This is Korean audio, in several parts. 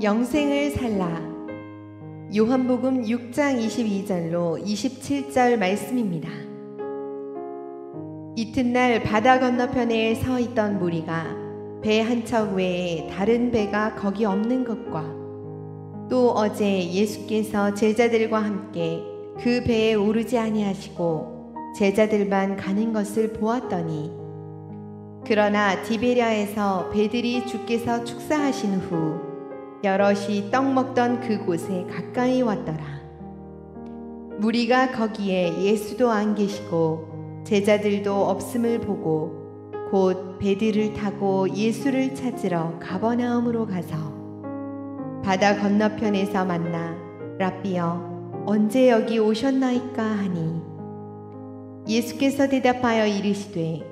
영생을 살라. 요한복음 6장 22절로 27절 말씀입니다. 이튿날 바다 건너편에 서 있던 무리가 배 한 척 외에 다른 배가 거기 없는 것과 또 어제 예수께서 제자들과 함께 그 배에 오르지 아니하시고 제자들만 가는 것을 보았더니, 그러나 디베랴에서 배들이 주께서 축사하신 후 여럿이 떡 먹던 그곳에 가까이 왔더라. 무리가 거기에 예수도 안 계시고 제자들도 없음을 보고 곧 배들을 타고 예수를 찾으러 가버나움으로 가서 바다 건너편에서 만나 랍비여 언제 여기 오셨나이까 하니, 예수께서 대답하여 이르시되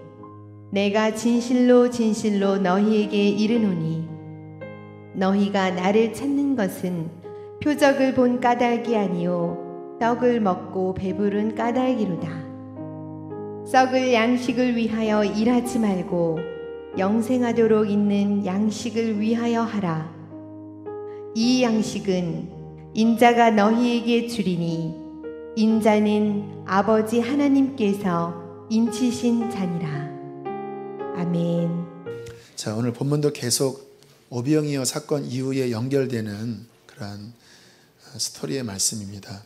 내가 진실로 진실로 너희에게 이르노니 너희가 나를 찾는 것은 표적을 본 까닭이 아니요 떡을 먹고 배부른 까닭이로다. 썩을 양식을 위하여 일하지 말고 영생하도록 있는 양식을 위하여 하라. 이 양식은 인자가 너희에게 주리니 인자는 아버지 하나님께서 인치신 자니라. 아멘. 자, 오늘 본문도 계속 오병이어 사건 이후에 연결되는 그러한 스토리의 말씀입니다.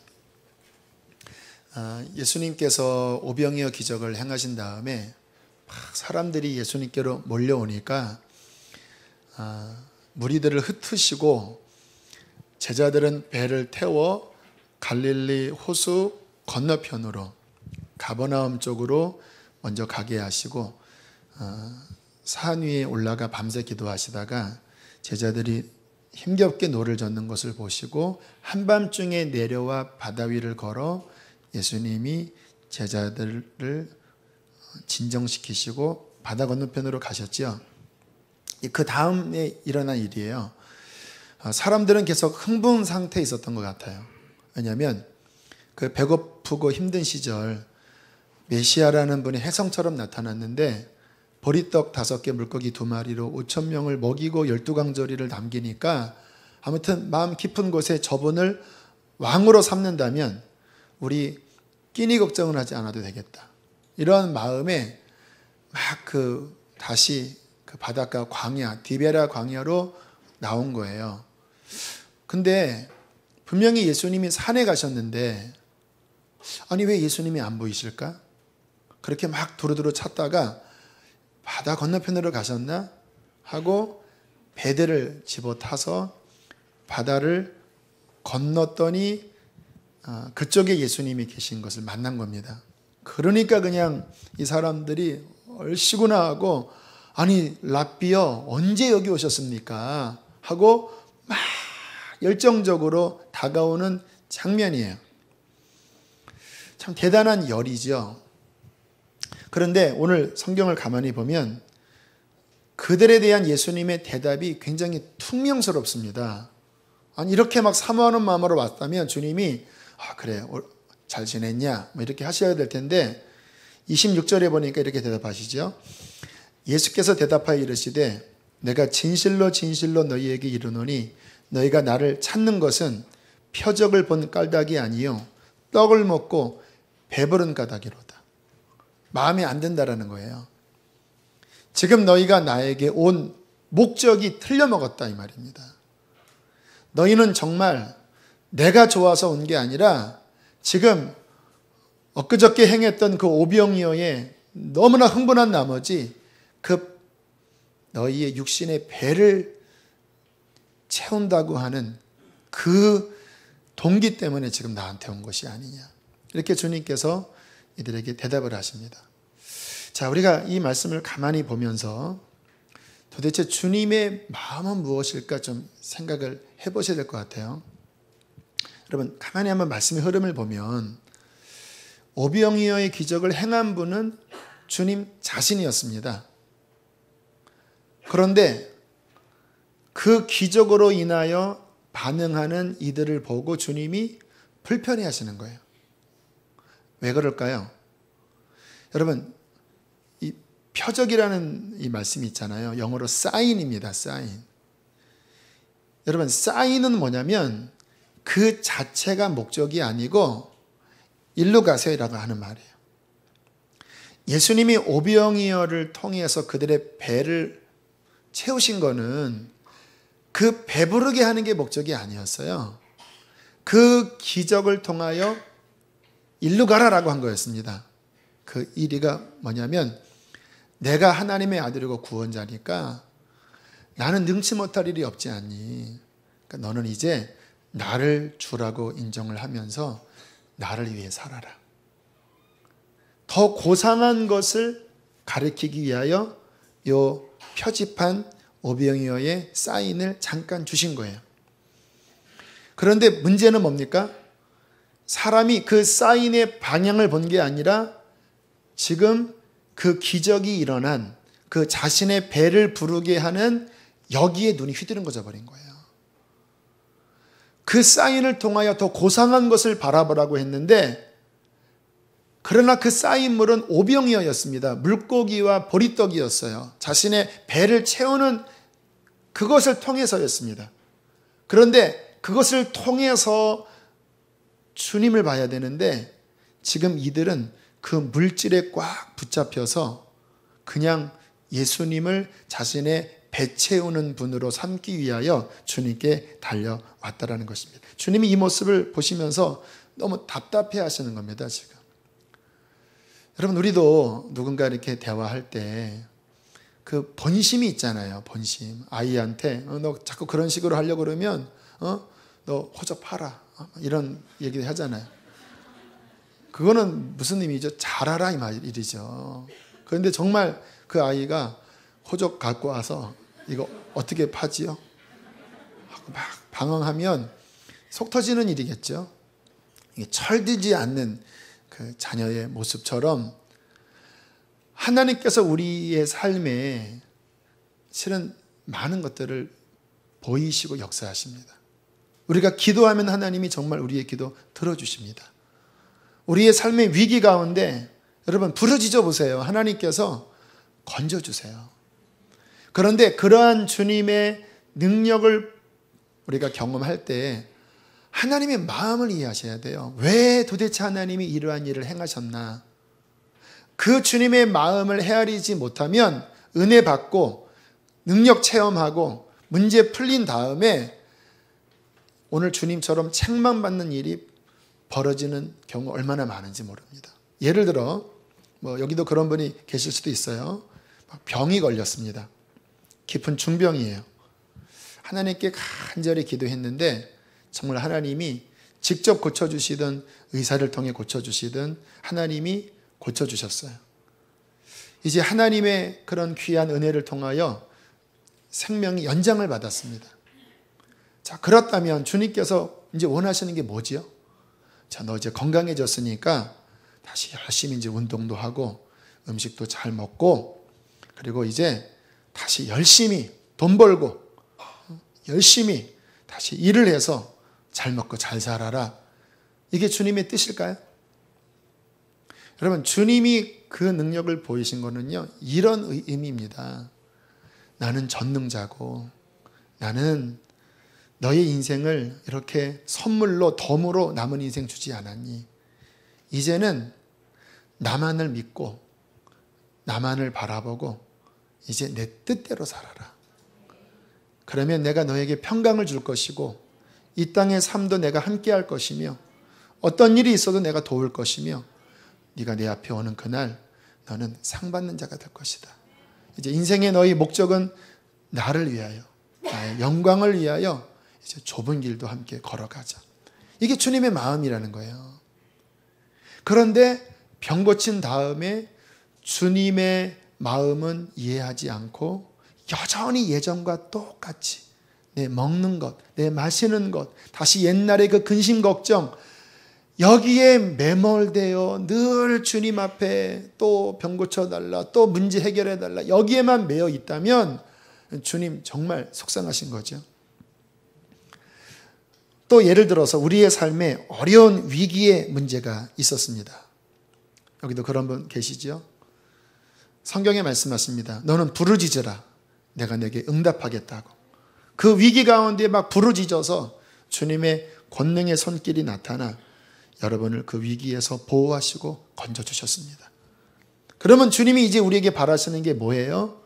예수님께서 오병이어 기적을 행하신 다음에 막 사람들이 예수님께로 몰려오니까 무리들을 흩으시고 제자들은 배를 태워 갈릴리 호수 건너편으로 가버나움 쪽으로 먼저 가게 하시고 산 위에 올라가 밤새 기도하시다가 제자들이 힘겹게 노를 젓는 것을 보시고 한밤중에 내려와 바다 위를 걸어 예수님이 제자들을 진정시키시고 바다 건너편으로 가셨죠. 그 다음에 일어난 일이에요. 사람들은 계속 흥분 상태에 있었던 것 같아요. 왜냐하면 그 배고프고 힘든 시절 메시아라는 분이 혜성처럼 나타났는데 보리떡 5개 물고기 2마리로 5,000명을 먹이고 12강조리를 남기니까 아무튼 마음 깊은 곳에 저분을 왕으로 삼는다면 우리 끼니 걱정을 하지 않아도 되겠다. 이런 마음에 막 다시 그 바닷가 광야, 디베랴 광야로 나온 거예요. 근데 분명히 예수님이 산에 가셨는데 아니 왜 예수님이 안 보이실까? 그렇게 막 두루두루 찾다가 바다 건너편으로 가셨나? 하고 배들을 집어타서 바다를 건넜더니 그쪽에 예수님이 계신 것을 만난 겁니다. 그러니까 그냥 이 사람들이 얼씨구나 하고 아니 랍비여 언제 여기 오셨습니까? 하고 막 열정적으로 다가오는 장면이에요. 참 대단한 열이죠. 그런데 오늘 성경을 가만히 보면 그들에 대한 예수님의 대답이 굉장히 퉁명스럽습니다. 아니 이렇게 막 사모하는 마음으로 왔다면 주님이 그래 잘 지냈냐 뭐 이렇게 하셔야 될 텐데 26절에 보니까 이렇게 대답하시죠. 예수께서 대답하여 이르시되 내가 진실로 진실로 너희에게 이르노니 너희가 나를 찾는 것은 표적을 본 까닭이 아니요 떡을 먹고 배부른 까닭이로다. 마음에 안 든다라는 거예요. 지금 너희가 나에게 온 목적이 틀려 먹었다 이 말입니다. 너희는 정말 내가 좋아서 온 게 아니라 지금 엊그저께 행했던 그 오병이어에 너무나 흥분한 나머지 그 너희의 육신의 배를 채운다고 하는 그 동기 때문에 지금 나한테 온 것이 아니냐. 이렇게 주님께서 이들에게 대답을 하십니다. 자, 우리가 이 말씀을 가만히 보면서 도대체 주님의 마음은 무엇일까 좀 생각을 해보셔야 될 것 같아요. 여러분 가만히 한번 말씀의 흐름을 보면 오병이어의 기적을 행한 분은 주님 자신이었습니다. 그런데 그 기적으로 인하여 반응하는 이들을 보고 주님이 불편해 하시는 거예요. 왜 그럴까요? 여러분 이 표적이라는 이 말씀이 있잖아요. 영어로 사인입니다. 사인. 여러분, 사인은 뭐냐면 그 자체가 목적이 아니고 일로 가세요라고 하는 말이에요. 예수님이 오병이어를 통해서 그들의 배를 채우신 거는 그 배부르게 하는 게 목적이 아니었어요. 그 기적을 통하여 일로 가라라고 한 거였습니다. 그 일이가 뭐냐면 내가 하나님의 아들이고 구원자니까 나는 능치 못할 일이 없지 않니? 그러니까 너는 이제 나를 주라고 인정을 하면서 나를 위해 살아라. 더 고상한 것을 가리키기 위하여 요 표지판 오병이어의 사인을 잠깐 주신 거예요. 그런데 문제는 뭡니까? 사람이 그 사인의 방향을 본 게 아니라 지금 그 기적이 일어난 그 자신의 배를 부르게 하는 여기에 눈이 휘두른 버린 거예요. 그 사인을 통하여 더 고상한 것을 바라보라고 했는데 그러나 그 사인물은 오병이어였습니다. 물고기와 보리떡이었어요. 자신의 배를 채우는 그것을 통해서였습니다. 그런데 그것을 통해서 주님을 봐야 되는데 지금 이들은 그 물질에 꽉 붙잡혀서 그냥 예수님을 자신의 배 채우는 분으로 삼기 위하여 주님께 달려왔다라는 것입니다. 주님이 이 모습을 보시면서 너무 답답해 하시는 겁니다, 지금. 여러분, 우리도 누군가 이렇게 대화할 때 그 본심이 있잖아요, 본심. 아이한테 너 자꾸 그런 식으로 하려고 그러면 너 호적 팔아. 이런 얘기를 하잖아요. 그거는 무슨 의미죠? 잘하라 이 말이죠. 그런데 정말 그 아이가 호적 갖고 와서 이거 어떻게 파지요? 하고 막 방황하면 속 터지는 일이겠죠. 이게 철들지 않는 그 자녀의 모습처럼 하나님께서 우리의 삶에 실은 많은 것들을 보이시고 역사하십니다. 우리가 기도하면 하나님이 정말 우리의 기도 들어주십니다. 우리의 삶의 위기 가운데 여러분 부르짖어 보세요. 하나님께서 건져주세요. 그런데 그러한 주님의 능력을 우리가 경험할 때 하나님의 마음을 이해하셔야 돼요. 왜 도대체 하나님이 이러한 일을 행하셨나? 그 주님의 마음을 헤아리지 못하면 은혜 받고 능력 체험하고 문제 풀린 다음에 오늘 주님처럼 책망받는 일이 벌어지는 경우 얼마나 많은지 모릅니다. 예를 들어 여기도 그런 분이 계실 수도 있어요. 병이 걸렸습니다. 깊은 중병이에요. 하나님께 간절히 기도했는데 정말 하나님이 직접 고쳐주시든 의사를 통해 고쳐주시든 하나님이 고쳐주셨어요. 이제 하나님의 그런 귀한 은혜를 통하여 생명이 연장을 받았습니다. 자, 그렇다면 주님께서 이제 원하시는 게 뭐지요? 자, 너 이제 건강해졌으니까 다시 열심히 이제 운동도 하고 음식도 잘 먹고 그리고 이제 다시 열심히 돈 벌고 열심히 다시 일을 해서 잘 먹고 잘 살아라. 이게 주님의 뜻일까요? 여러분, 주님이 그 능력을 보이신 거는요, 이런 의미입니다. 나는 전능자고 나는 너의 인생을 이렇게 선물로 덤으로 남은 인생 주지 않았니? 이제는 나만을 믿고 나만을 바라보고 이제 내 뜻대로 살아라. 그러면 내가 너에게 평강을 줄 것이고 이 땅의 삶도 내가 함께 할 것이며 어떤 일이 있어도 내가 도울 것이며 네가 내 앞에 오는 그날 너는 상 받는 자가 될 것이다. 이제 인생의 너의 목적은 나를 위하여 나의 영광을 위하여 이제 좁은 길도 함께 걸어가자. 이게 주님의 마음이라는 거예요. 그런데 병 고친 다음에 주님의 마음은 이해하지 않고 여전히 예전과 똑같이 내 먹는 것, 내 마시는 것, 다시 옛날의 그 근심 걱정 여기에 매몰되어 늘 주님 앞에 또 병 고쳐달라, 또 문제 해결해달라 여기에만 매여 있다면 주님 정말 속상하신 거죠. 또 예를 들어서 우리의 삶에 어려운 위기의 문제가 있었습니다. 여기도 그런 분 계시죠? 성경에 말씀하십니다. 너는 부르짖으라 내가 내게 응답하겠다고. 그 위기 가운데 막 부르짖어서 주님의 권능의 손길이 나타나 여러분을 그 위기에서 보호하시고 건져주셨습니다. 그러면 주님이 이제 우리에게 바라시는 게 뭐예요?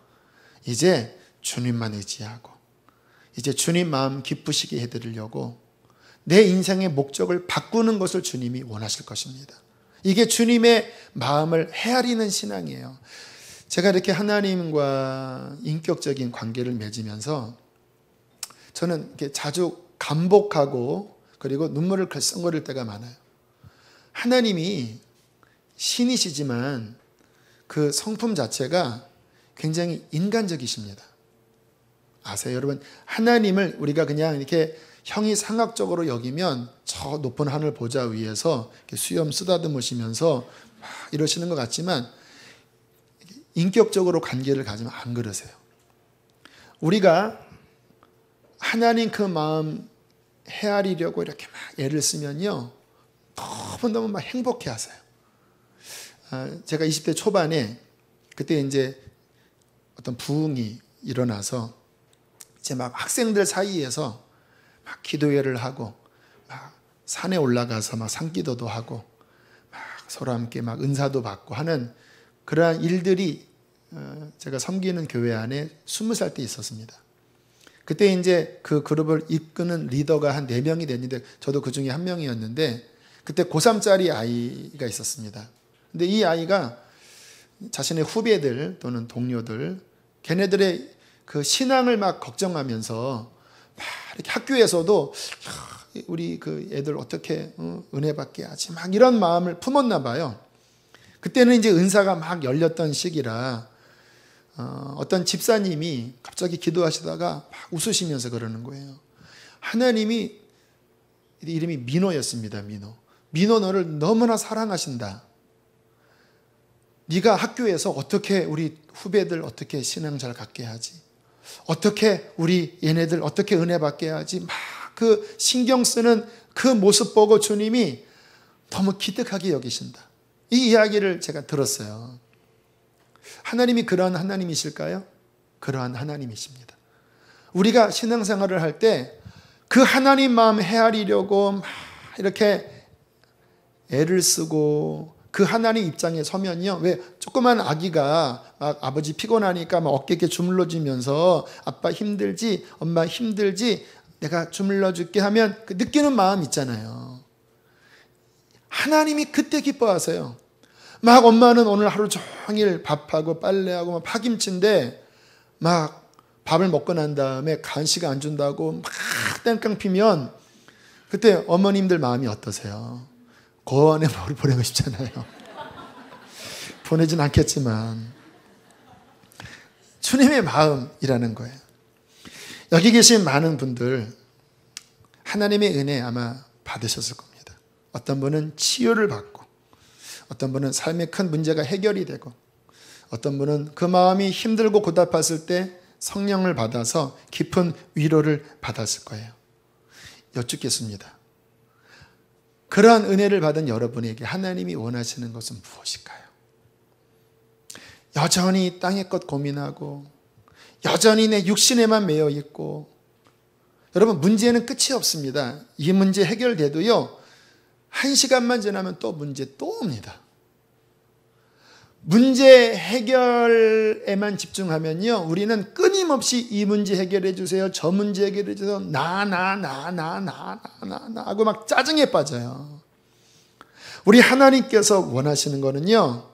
이제 주님만 의지하고 이제 주님 마음 기쁘시게 해드리려고 내 인생의 목적을 바꾸는 것을 주님이 원하실 것입니다. 이게 주님의 마음을 헤아리는 신앙이에요. 제가 이렇게 하나님과 인격적인 관계를 맺으면서 저는 이렇게 자주 감복하고 그리고 눈물을 글썽거릴 때가 많아요. 하나님이 신이시지만 그 성품 자체가 굉장히 인간적이십니다. 아세요, 여러분? 하나님을 우리가 그냥 이렇게 형이상학적으로 여기면 저 높은 하늘 보좌 위에서 수염 쓰다듬으시면서 막 이러시는 것 같지만 인격적으로 관계를 가지면 안 그러세요. 우리가 하나님 그 마음 헤아리려고 이렇게 막 애를 쓰면요, 너무너무 막 행복해 하세요. 제가 20대 초반에 그때 이제 어떤 부흥이 일어나서 이제 막 학생들 사이에서 막 기도회를 하고 막 산에 올라가서 막 산기도도 하고 막 서로 함께 막 은사도 받고 하는 그러한 일들이 제가 섬기는 교회 안에 20살 때 있었습니다. 그때 이제 그 그룹을 이끄는 리더가 한 4명이 됐는데 저도 그 중에 한 명이었는데 그때 고3짜리 아이가 있었습니다. 근데 이 아이가 자신의 후배들 또는 동료들 걔네들의 그 신앙을 막 걱정하면서 막 이렇게 학교에서도 우리 그 애들 어떻게 은혜 받게 하지 막 이런 마음을 품었나 봐요. 그때는 이제 은사가 막 열렸던 시기라 어떤 집사님이 갑자기 기도하시다가 막 웃으시면서 그러는 거예요. 하나님이 이름이 민호였습니다. 민호 너를 너무나 사랑하신다. 네가 학교에서 어떻게 우리 후배들 어떻게 신앙 잘 갖게 하지? 어떻게 우리 얘네들 어떻게 은혜 받게 하지? 막 그 신경 쓰는 그 모습 보고 주님이 너무 기특하게 여기신다. 이 이야기를 제가 들었어요. 하나님이 그러한 하나님이실까요? 그러한 하나님이십니다. 우리가 신앙생활을 할 때 그 하나님 마음 헤아리려고 막 이렇게 애를 쓰고 그 하나님 입장에 서면요. 왜 조그만 아기가 막 아버지 피곤하니까 막 어깨 이렇게 주물러주면서 아빠 힘들지, 엄마 힘들지, 내가 주물러줄게 하면 그 느끼는 마음 있잖아요. 하나님이 그때 기뻐하세요. 막 엄마는 오늘 하루 종일 밥하고 빨래하고 막 파김치인데 막 밥을 먹고 난 다음에 간식 안 준다고 막 땡깡 피면 그때 어머님들 마음이 어떠세요? 고원에 보내고 싶잖아요. 보내진 않겠지만 주님의 마음이라는 거예요. 여기 계신 많은 분들 하나님의 은혜 아마 받으셨을 겁니다. 어떤 분은 치유를 받고 어떤 분은 삶의 큰 문제가 해결이 되고 어떤 분은 그 마음이 힘들고 고달팠을 때 성령을 받아서 깊은 위로를 받았을 거예요. 여쭙겠습니다. 그러한 은혜를 받은 여러분에게 하나님이 원하시는 것은 무엇일까요? 여전히 땅의 것 고민하고 여전히 내 육신에만 매여 있고 여러분 문제는 끝이 없습니다. 이 문제 해결돼도요 1시간만 지나면 또 문제 또 옵니다. 문제 해결에만 집중하면요 우리는 끊임없이 이 문제 해결해 주세요, 저 문제 해결해 주세요, 나 하고 막 짜증에 빠져요. 우리 하나님께서 원하시는 거는요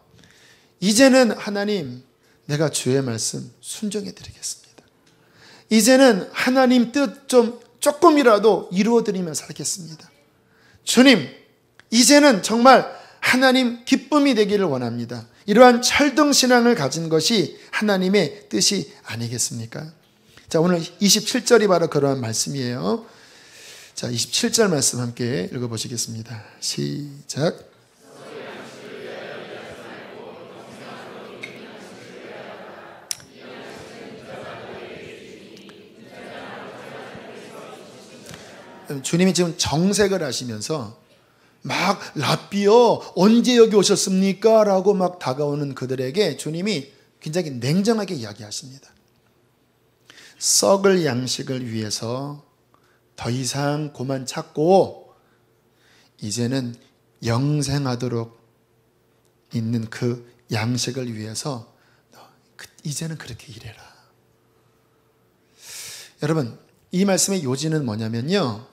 이제는 하나님 내가 주의 말씀 순종해 드리겠습니다. 이제는 하나님 뜻 좀 조금이라도 이루어 드리며 살겠습니다. 주님 이제는 정말 하나님 기쁨이 되기를 원합니다. 이러한 철등신앙을 가진 것이 하나님의 뜻이 아니겠습니까? 자, 오늘 27절이 바로 그러한 말씀이에요. 자, 27절 말씀 함께 읽어보시겠습니다. 시작. 주님이 지금 정색을 하시면서 막 랍비요 언제 여기 오셨습니까? 라고 막 다가오는 그들에게 주님이 굉장히 냉정하게 이야기하십니다. 썩을 양식을 위해서 더 이상 고만 찾고 이제는 영생하도록 있는 그 양식을 위해서 이제는 그렇게 일해라. 여러분, 이 말씀의 요지는 뭐냐면요,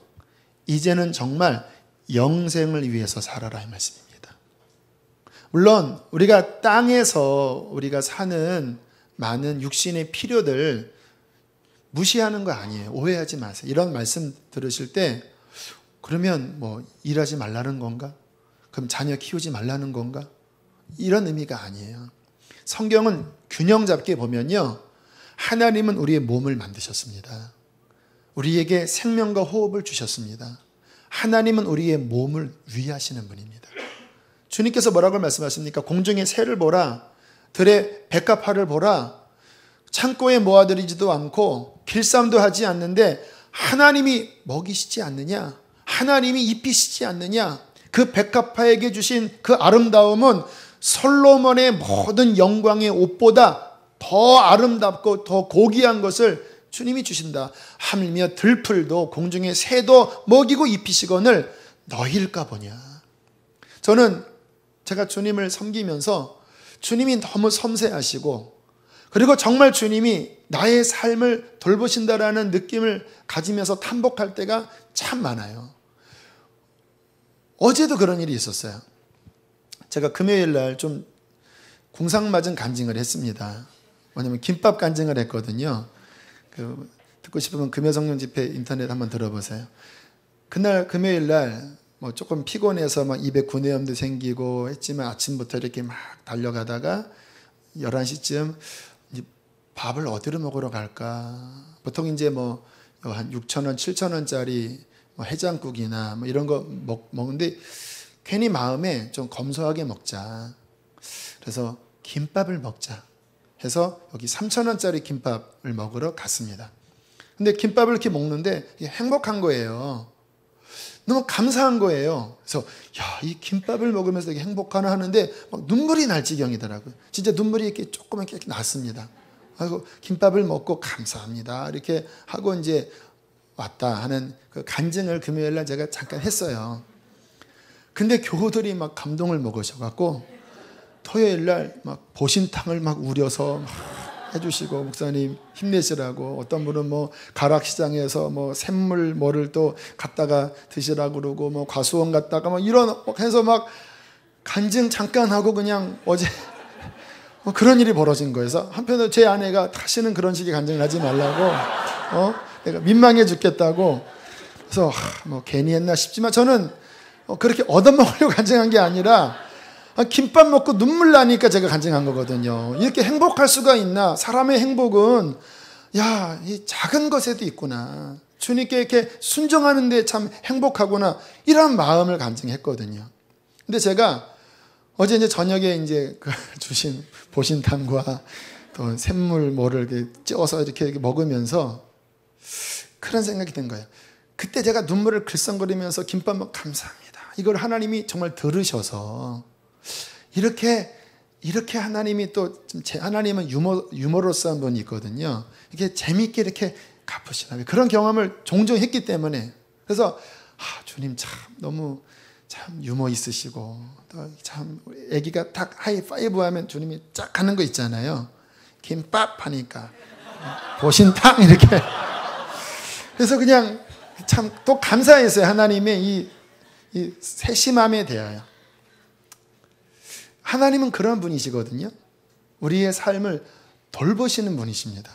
이제는 정말 영생을 위해서 살아라 이 말씀입니다. 물론 우리가 땅에서 우리가 사는 많은 육신의 필요들 무시하는 거 아니에요. 오해하지 마세요. 이런 말씀 들으실 때 그러면 뭐 일하지 말라는 건가? 그럼 자녀 키우지 말라는 건가? 이런 의미가 아니에요. 성경은 균형 잡게 보면요, 하나님은 우리의 몸을 만드셨습니다. 우리에게 생명과 호흡을 주셨습니다. 하나님은 우리의 몸을 위하시는 분입니다. 주님께서 뭐라고 말씀하십니까? 공중의 새를 보라, 들의 백합화를 보라, 창고에 모아들이지도 않고 길쌈도 하지 않는데 하나님이 먹이시지 않느냐? 하나님이 입히시지 않느냐? 그 백합화에게 주신 그 아름다움은 솔로몬의 모든 영광의 옷보다 더 아름답고 더 고귀한 것을 주님이 주신다. 하물며 들풀도 공중의 새도 먹이고 입히시거늘 너희일까 보냐. 저는 제가 주님을 섬기면서 주님이 너무 섬세하시고, 그리고 정말 주님이 나의 삶을 돌보신다라는 느낌을 가지면서 탐복할 때가 참 많아요. 어제도 그런 일이 있었어요. 제가 금요일 날 좀 궁상맞은 간증을 했습니다. 뭐냐면 김밥 간증을 했거든요. 듣고 싶으면 금요성령 집회 인터넷 한번 들어보세요. 그날 금요일 날 뭐 조금 피곤해서 막 입에 구내염도 생기고 했지만 아침부터 이렇게 막 달려가다가 11시쯤 밥을 어디로 먹으러 갈까? 보통 이제 뭐 한 6,000원, 7,000원짜리 해장국이나 뭐 이런 거 먹는데 괜히 마음에 좀 검소하게 먹자. 그래서 김밥을 먹자 해서 여기 3,000원짜리 김밥을 먹으러 갔습니다. 근데 김밥을 이렇게 먹는데 행복한 거예요. 너무 감사한 거예요. 그래서 야, 이 김밥을 먹으면서 되게 행복하나 하는데 막 눈물이 날 지경이더라고요. 진짜 눈물이 이렇게 조금 이렇게 났습니다. 아이고, 김밥을 먹고 감사합니다 이렇게 하고 이제 왔다 하는 그 간증을 금요일 날 제가 잠깐 했어요. 근데 교우들이 막 감동을 먹으셔갖고 토요일 날 막 보신탕을 막 우려서 막 해주시고, 목사님 힘내시라고, 어떤 분은 뭐 가락시장에서 뭐 샘물 뭐를 또 갖다가 드시라고 그러고, 뭐 과수원 갖다가 막 이런 해서 막 간증 잠깐 하고 그냥 어제 뭐 그런 일이 벌어진 거예요. 그래서 한편으로 제 아내가 다시는 그런 식의 간증을 하지 말라고, 내가 민망해 죽겠다고. 그래서 뭐 괜히 했나 싶지만 저는 그렇게 얻어먹으려고 간증한 게 아니라 김밥 먹고 눈물 나니까 제가 간증한 거거든요. 이렇게 행복할 수가 있나? 사람의 행복은 야, 이 작은 것에도 있구나. 주님께 이렇게 순종하는데 참 행복하구나. 이런 마음을 간증했거든요. 근데 제가 어제 이제 저녁에 이제 주신 보신탕과 또 샘물 뭐를 이렇게 쪄서 이렇게 먹으면서 그런 생각이 든 거예요. 그때 제가 눈물을 글썽거리면서 김밥 먹 감사합니다. 이걸 하나님이 정말 들으셔서 이렇게 하나님이 또 하나님은 유머러스한 분이 있거든요. 이렇게 재미있게 이렇게 갚으시나 그런 경험을 종종 했기 때문에. 그래서 주님 참 너무 참 유머 있으시고, 또 참 아기가 딱 하이파이브 하면 주님이 쫙 하는 거 있잖아요. 김밥 하니까 보신탕 이렇게. 그래서 그냥 참 또 감사했어요. 하나님의 이 세심함에 대하여. 하나님은 그런 분이시거든요. 우리의 삶을 돌보시는 분이십니다.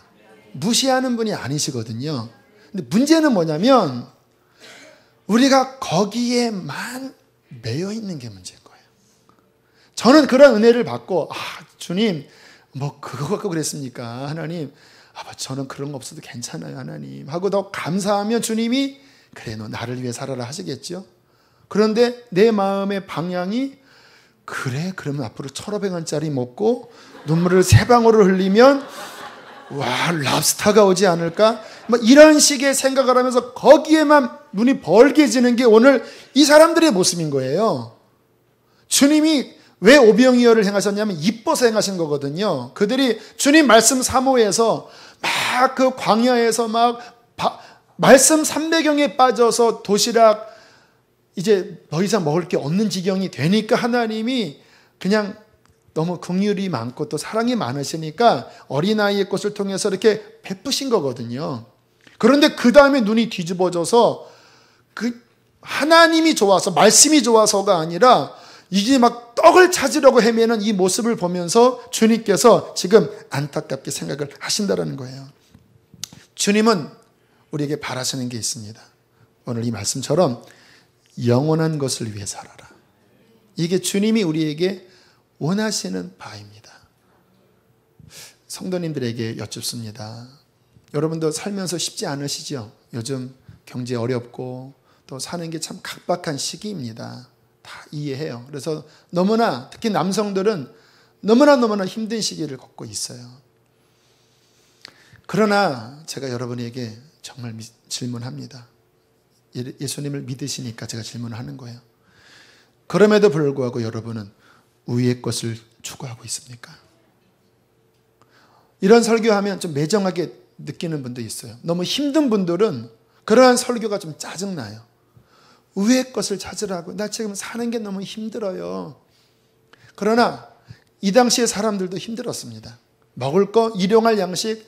무시하는 분이 아니시거든요. 근데 문제는 뭐냐면 우리가 거기에만 매여 있는 게 문제인 거예요. 저는 그런 은혜를 받고 주님 뭐 그거 갖고 그랬습니까? 하나님 저는 그런 거 없어도 괜찮아요 하나님 하고 더 감사하면 주님이 그래 너 나를 위해 살아라 하시겠죠. 그런데 내 마음의 방향이 그래 그러면 앞으로 1,500원짜리 먹고 눈물을 3방울을 흘리면 와 랍스타가 오지 않을까? 뭐 이런 식의 생각을 하면서 거기에만 눈이 벌게지는 게 오늘 이 사람들의 모습인 거예요. 주님이 왜 오병이어를 행하셨냐면 이뻐서 행하신 거거든요. 그들이 주님 말씀 사모해서 막 그 광야에서 막 말씀 300경에 빠져서 도시락 이제 더 이상 먹을 게 없는 지경이 되니까 하나님이 그냥 너무 긍휼이 많고 또 사랑이 많으시니까 어린아이의 것을 통해서 이렇게 베푸신 거거든요. 그런데 그 다음에 눈이 뒤집어져서 그 하나님이 좋아서 말씀이 좋아서가 아니라 이게 막 떡을 찾으려고 헤매는 이 모습을 보면서 주님께서 지금 안타깝게 생각을 하신다는 거예요. 주님은 우리에게 바라시는 게 있습니다. 오늘 이 말씀처럼 영원한 것을 위해 살아라. 이게 주님이 우리에게 원하시는 바입니다. 성도님들에게 여쭙습니다. 여러분도 살면서 쉽지 않으시죠? 요즘 경제 어렵고 또 사는 게 참 각박한 시기입니다. 다 이해해요. 그래서 너무나 특히 남성들은 너무나 힘든 시기를 겪고 있어요. 그러나 제가 여러분에게 정말 질문합니다. 예수님을 믿으시니까 제가 질문을 하는 거예요. 그럼에도 불구하고 여러분은 위의 것을 추구하고 있습니까? 이런 설교하면 좀 매정하게 느끼는 분도 있어요. 너무 힘든 분들은 그러한 설교가 좀 짜증나요. 위의 것을 찾으라고. 나 지금 사는 게 너무 힘들어요. 그러나 이 당시에 사람들도 힘들었습니다. 먹을 거, 일용할 양식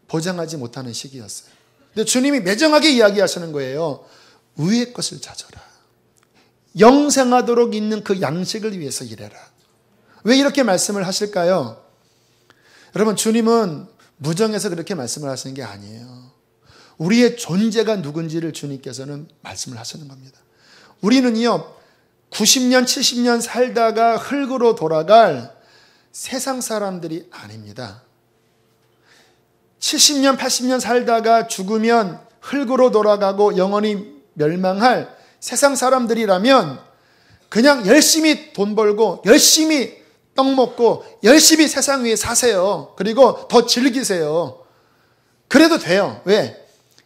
보장하지 못하는 시기였어요. 근데 주님이 매정하게 이야기하시는 거예요. 위의 것을 찾아라. 영생하도록 있는 그 양식을 위해서 일해라. 왜 이렇게 말씀을 하실까요? 여러분, 주님은 무정해서 그렇게 말씀을 하시는 게 아니에요. 우리의 존재가 누군지를 주님께서는 말씀을 하시는 겁니다. 우리는요, 90년, 70년 살다가 흙으로 돌아갈 세상 사람들이 아닙니다. 70년, 80년 살다가 죽으면 흙으로 돌아가고 영원히 멸망할 세상 사람들이라면 그냥 열심히 돈 벌고 열심히 떡 먹고 열심히 세상 위에 사세요. 그리고 더 즐기세요. 그래도 돼요. 왜?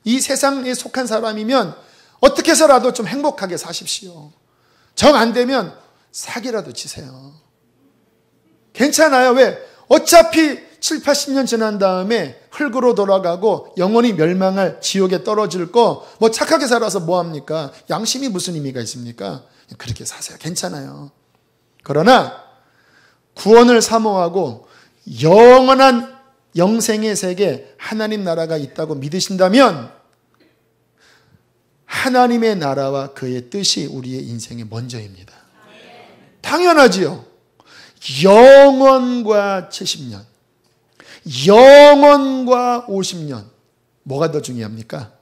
이 세상에 속한 사람이면 어떻게 해서라도 좀 행복하게 사십시오. 정 안 되면 사기라도 치세요. 괜찮아요. 왜? 어차피 7, 80년 지난 다음에 흙으로 돌아가고 영원히 멸망할 지옥에 떨어질 거 뭐 착하게 살아서 뭐합니까? 양심이 무슨 의미가 있습니까? 그렇게 사세요. 괜찮아요. 그러나 구원을 사모하고 영원한 영생의 세계 하나님 나라가 있다고 믿으신다면 하나님의 나라와 그의 뜻이 우리의 인생의 먼저입니다. 당연하지요. 영원과 70년, 영원과 50년, 뭐가 더 중요합니까?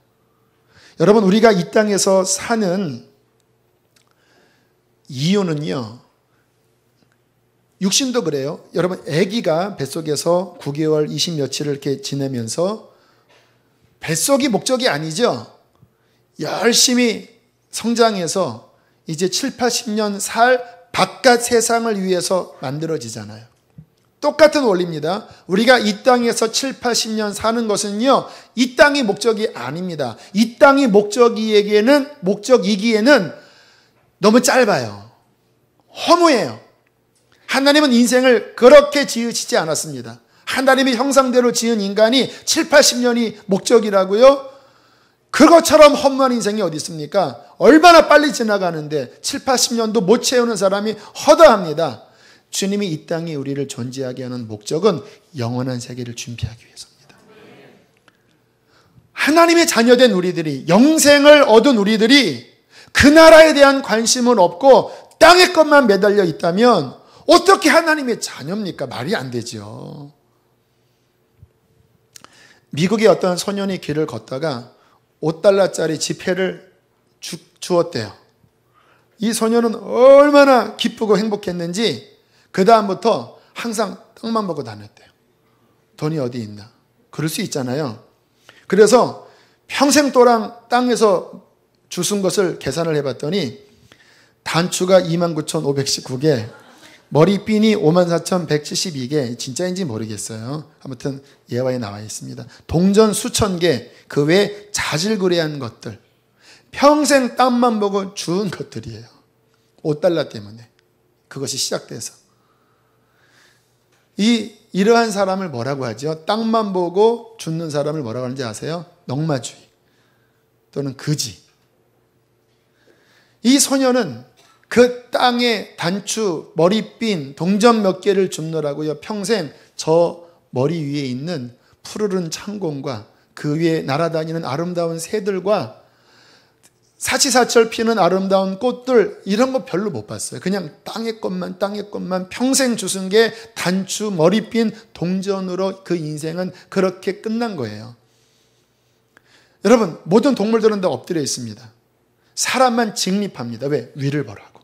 여러분, 우리가 이 땅에서 사는 이유는요, 육신도 그래요. 여러분, 아기가 뱃속에서 9개월 20 며칠을 이렇게 지내면서 뱃속이 목적이 아니죠. 열심히 성장해서 이제 7, 80년 살 바깥 세상을 위해서 만들어지잖아요. 똑같은 원리입니다. 우리가 이 땅에서 7, 80년 사는 것은요, 이 땅이 목적이 아닙니다. 이 땅이 목적이기에는 너무 짧아요. 허무해요. 하나님은 인생을 그렇게 지으시지 않았습니다. 하나님의 형상대로 지은 인간이 7, 80년이 목적이라고요? 그것처럼 허무한 인생이 어디 있습니까? 얼마나 빨리 지나가는데 7, 80년도 못 채우는 사람이 허다합니다. 주님이 이 땅에 우리를 존재하게 하는 목적은 영원한 세계를 준비하기 위해서입니다. 하나님의 자녀된 우리들이, 영생을 얻은 우리들이 그 나라에 대한 관심은 없고 땅의 것만 매달려 있다면 어떻게 하나님의 자녀입니까? 말이 안 되죠. 미국의 어떤 소년이 길을 걷다가 $5짜리 지폐를 주었대요. 이 소년은 얼마나 기쁘고 행복했는지 그 다음부터 항상 떡만 먹고 다녔대요. 돈이 어디 있나? 그럴 수 있잖아요. 그래서 평생 또랑 땅에서 주순 것을 계산을 해봤더니 단추가 29,519개, 머리핀이 54,172개, 진짜인지 모르겠어요. 아무튼 예화에 나와 있습니다. 동전 수천 개, 그 외에 자질구레한 것들, 평생 땀만 보고 주운 것들이에요. $5 때문에. 그것이 시작돼서. 이러한 사람을 뭐라고 하죠? 땅만 보고 죽는 사람을 뭐라고 하는지 아세요? 넝마주의 또는 거지. 이 소녀는 그 땅에 단추, 머리핀, 동전 몇 개를 줍느라고요, 평생 저 머리 위에 있는 푸르른 창공과 그 위에 날아다니는 아름다운 새들과 사치사철 피는 아름다운 꽃들, 이런 거 별로 못 봤어요. 그냥 땅의 것만 평생 주순 게 단추, 머리핀, 동전으로 그 인생은 그렇게 끝난 거예요. 여러분, 모든 동물들은 다 엎드려 있습니다. 사람만 직립합니다. 왜? 위를 보라고.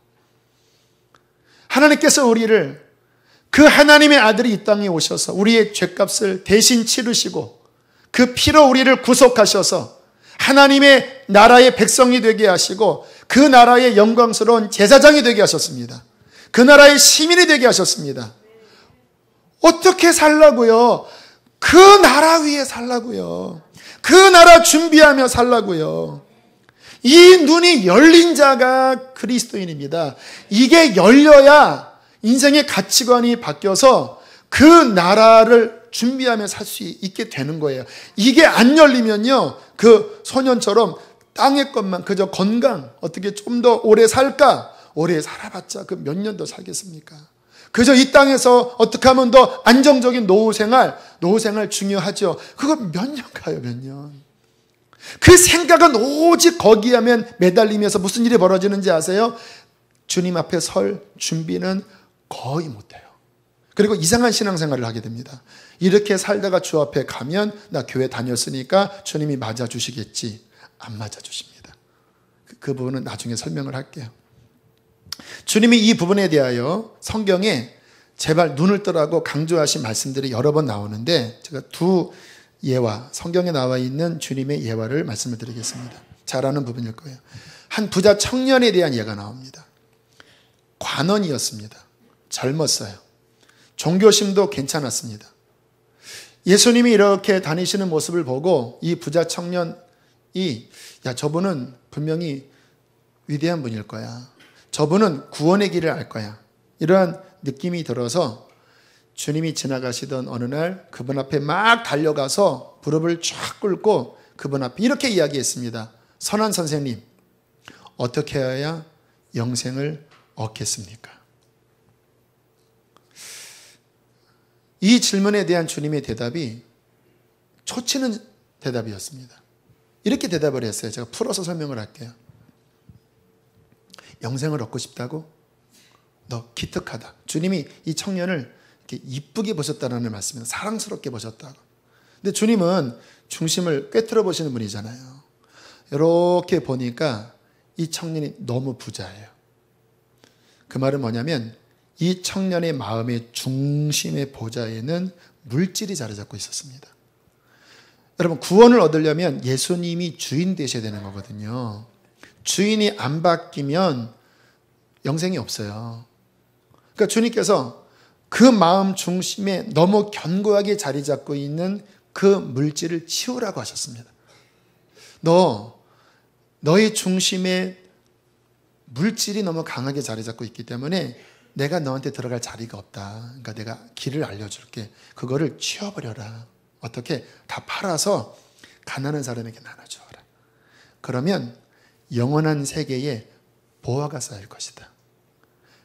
하나님께서 우리를, 그 하나님의 아들이 이 땅에 오셔서 우리의 죄값을 대신 치르시고 그 피로 우리를 구속하셔서 하나님의 나라의 백성이 되게 하시고 그 나라의 영광스러운 제사장이 되게 하셨습니다. 그 나라의 시민이 되게 하셨습니다. 어떻게 살라고요? 그 나라 위에 살라고요. 그 나라 준비하며 살라고요. 이 눈이 열린 자가 그리스도인입니다. 이게 열려야 인생의 가치관이 바뀌어서 그 나라를 준비하며 살 수 있게 되는 거예요. 이게 안 열리면요, 그 소년처럼 땅의 것만, 그저 건강, 어떻게 좀 더 오래 살까? 오래 살아봤자 그 몇 년 더 살겠습니까? 그저 이 땅에서 어떻게 하면 더 안정적인 노후 생활 중요하죠. 그거 몇 년 가요, 몇 년. 그 생각은 오직 거기에 하면 매달리면서 무슨 일이 벌어지는지 아세요? 주님 앞에 설 준비는 거의 못해요. 그리고 이상한 신앙생활을 하게 됩니다. 이렇게 살다가 주 앞에 가면 나 교회 다녔으니까 주님이 맞아주시겠지. 안 맞아주십니다. 그 부분은 나중에 설명을 할게요. 주님이 이 부분에 대하여 성경에 제발 눈을 뜨라고 강조하신 말씀들이 여러 번 나오는데, 제가 두 예화, 성경에 나와 있는 주님의 예화를 말씀을 드리겠습니다. 잘 아는 부분일 거예요. 한 부자 청년에 대한 예가 나옵니다. 관원이었습니다. 젊었어요. 종교심도 괜찮았습니다. 예수님이 이렇게 다니시는 모습을 보고 이 부자 청년이, 야, 저분은 분명히 위대한 분일 거야. 저분은 구원의 길을 알 거야. 이러한 느낌이 들어서 주님이 지나가시던 어느 날 그분 앞에 막 달려가서 무릎을 쫙 꿇고 그분 앞에 이렇게 이야기했습니다. 선한 선생님, 어떻게 해야 영생을 얻겠습니까? 이 질문에 대한 주님의 대답이 초치는 대답이었습니다. 이렇게 대답을 했어요. 제가 풀어서 설명을 할게요. 영생을 얻고 싶다고? 너 기특하다. 주님이 이 청년을 이렇게 이쁘게 보셨다는 말씀입니다. 사랑스럽게 보셨다고. 근데 주님은 중심을 꿰뚫어 보시는 분이잖아요. 이렇게 보니까 이 청년이 너무 부자예요. 그 말은 뭐냐면 이 청년의 마음의 중심의 보좌에는 물질이 자리 잡고 있었습니다. 여러분, 구원을 얻으려면 예수님이 주인 되셔야 되는 거거든요. 주인이 안 바뀌면 영생이 없어요. 그러니까 주님께서 그 마음 중심에 너무 견고하게 자리 잡고 있는 그 물질을 치우라고 하셨습니다. 너의 중심에 물질이 너무 강하게 자리 잡고 있기 때문에 내가 너한테 들어갈 자리가 없다. 그러니까 내가 길을 알려줄게. 그거를 치워버려라. 어떻게? 다 팔아서 가난한 사람에게 나눠주어라. 그러면 영원한 세계에 보화가 쌓일 것이다.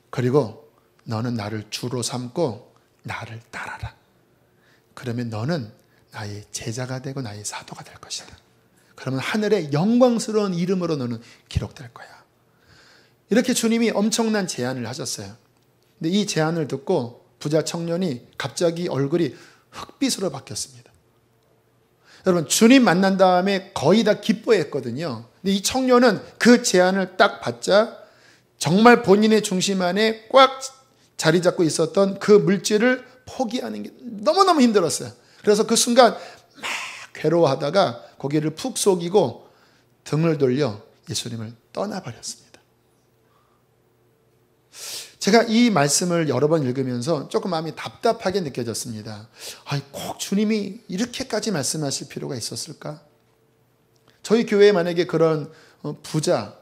그리고 너는 나를 주로 삼고 나를 따라라. 그러면 너는 나의 제자가 되고 나의 사도가 될 것이다. 그러면 하늘의 영광스러운 이름으로 너는 기록될 거야. 이렇게 주님이 엄청난 제안을 하셨어요. 근데 이 제안을 듣고 부자 청년이 갑자기 얼굴이 흑빛으로 바뀌었습니다. 여러분, 주님 만난 다음에 거의 다 기뻐했거든요. 근데 이 청년은 그 제안을 딱 받자 정말 본인의 중심 안에 꽉 자리 잡고 있었던 그 물질을 포기하는 게 너무너무 힘들었어요. 그래서 그 순간 막 괴로워하다가 고개를 푹 속이고 등을 돌려 예수님을 떠나버렸습니다. 제가 이 말씀을 여러 번 읽으면서 조금 마음이 답답하게 느껴졌습니다. 꼭 주님이 이렇게까지 말씀하실 필요가 있었을까? 저희 교회에 만약에 그런 부자,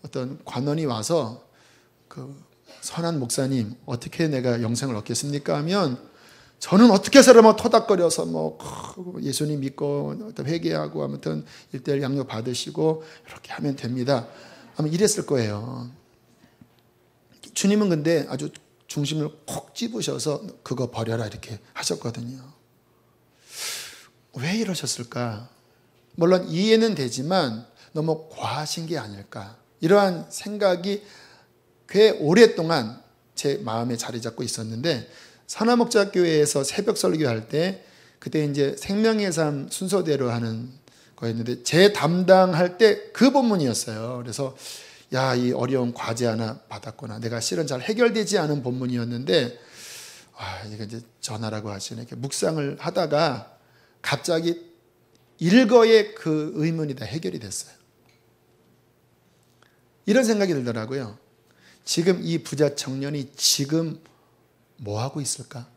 어떤 관원이 와서 그 선한 목사님, 어떻게 내가 영생을 얻겠습니까? 하면 저는 어떻게 해서라면 토닥거려서 예수님 믿고 회개하고 아무튼 1:1 양육 받으시고 이렇게 하면 됩니다. 아마 이랬을 거예요. 주님은 근데 아주 중심을 콕 집으셔서 그거 버려라 이렇게 하셨거든요. 왜 이러셨을까? 물론 이해는 되지만 너무 과하신 게 아닐까, 이러한 생각이 꽤 오랫동안 제 마음에 자리 잡고 있었는데, 산화목자교회에서 새벽 설교할 때 그때 이제 생명의 삶 순서대로 하는 거였는데 제 담당할 때 그 본문이었어요. 그래서 야, 이 어려운 과제 하나 받았구나. 내가 실은 잘 해결되지 않은 본문이었는데 이게 이제 전하라고 하시네. 이렇게 묵상을 하다가 갑자기 일거에 그 의문이 다 해결이 됐어요. 이런 생각이 들더라고요. 지금 이 부자 청년이 지금 뭐 하고 있을까?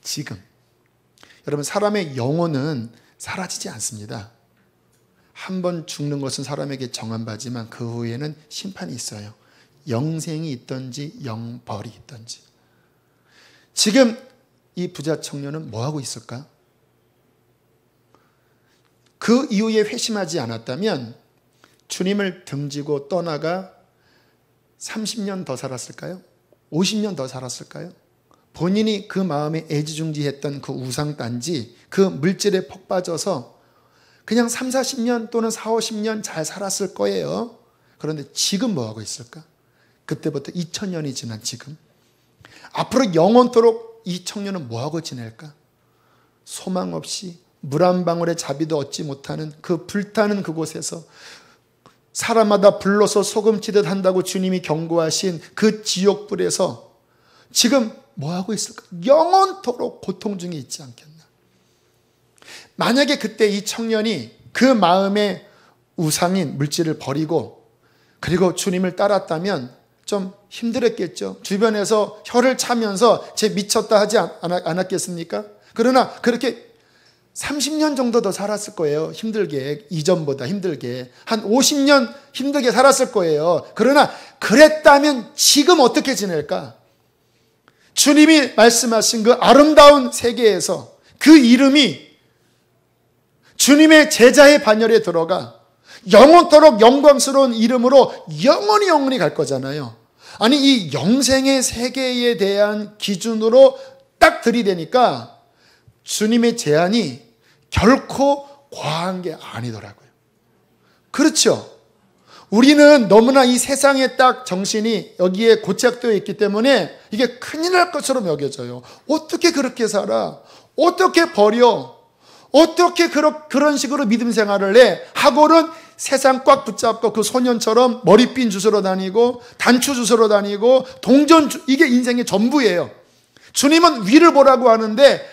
지금. 여러분, 사람의 영혼은 사라지지 않습니다. 한 번 죽는 것은 사람에게 정한 바지만 그 후에는 심판이 있어요. 영생이 있든지 영벌이 있든지. 지금 이 부자 청년은 뭐 하고 있을까? 그 이후에 회심하지 않았다면 주님을 등지고 떠나가 30년 더 살았을까요? 50년 더 살았을까요? 본인이 그 마음에 애지중지했던 그 우상단지, 그 물질에 폭 빠져서 그냥 3, 40년 또는 4, 50년 잘 살았을 거예요. 그런데 지금 뭐 하고 있을까? 그때부터 2000년이 지난 지금. 앞으로 영원토록 이 청년은 뭐 하고 지낼까? 소망 없이 물 한 방울의 자비도 얻지 못하는 그 불타는 그곳에서 사람마다 불러서 소금치듯 한다고 주님이 경고하신 그 지옥불에서 지금 뭐 하고 있을까? 영원토록 고통 중에 있지 않겠나? 만약에 그때 이 청년이 그 마음의 우상인 물질을 버리고 그리고 주님을 따랐다면 좀 힘들었겠죠. 주변에서 혀를 차면서 쟤 미쳤다 하지 않았겠습니까? 그러나 그렇게 30년 정도 더 살았을 거예요. 힘들게, 이전보다 힘들게. 한 50년 힘들게 살았을 거예요. 그러나 그랬다면 지금 어떻게 지낼까? 주님이 말씀하신 그 아름다운 세계에서 그 이름이 주님의 제자의 반열에 들어가 영원토록 영광스러운 이름으로 영원히 갈 거잖아요. 아니, 이 영생의 세계에 대한 기준으로 딱 들이대니까 주님의 제안이 결코 과한 게 아니더라고요. 그렇죠? 우리는 너무나 이 세상에 딱 정신이 여기에 고착되어 있기 때문에 이게 큰일 날 것처럼 여겨져요. 어떻게 그렇게 살아? 어떻게 버려? 어떻게 그런 식으로 믿음 생활을 해? 하고는 세상 꽉 붙잡고 그 소년처럼 머리핀 주스러 다니고 단추 주스러 다니고 이게 인생의 전부예요. 주님은 위를 보라고 하는데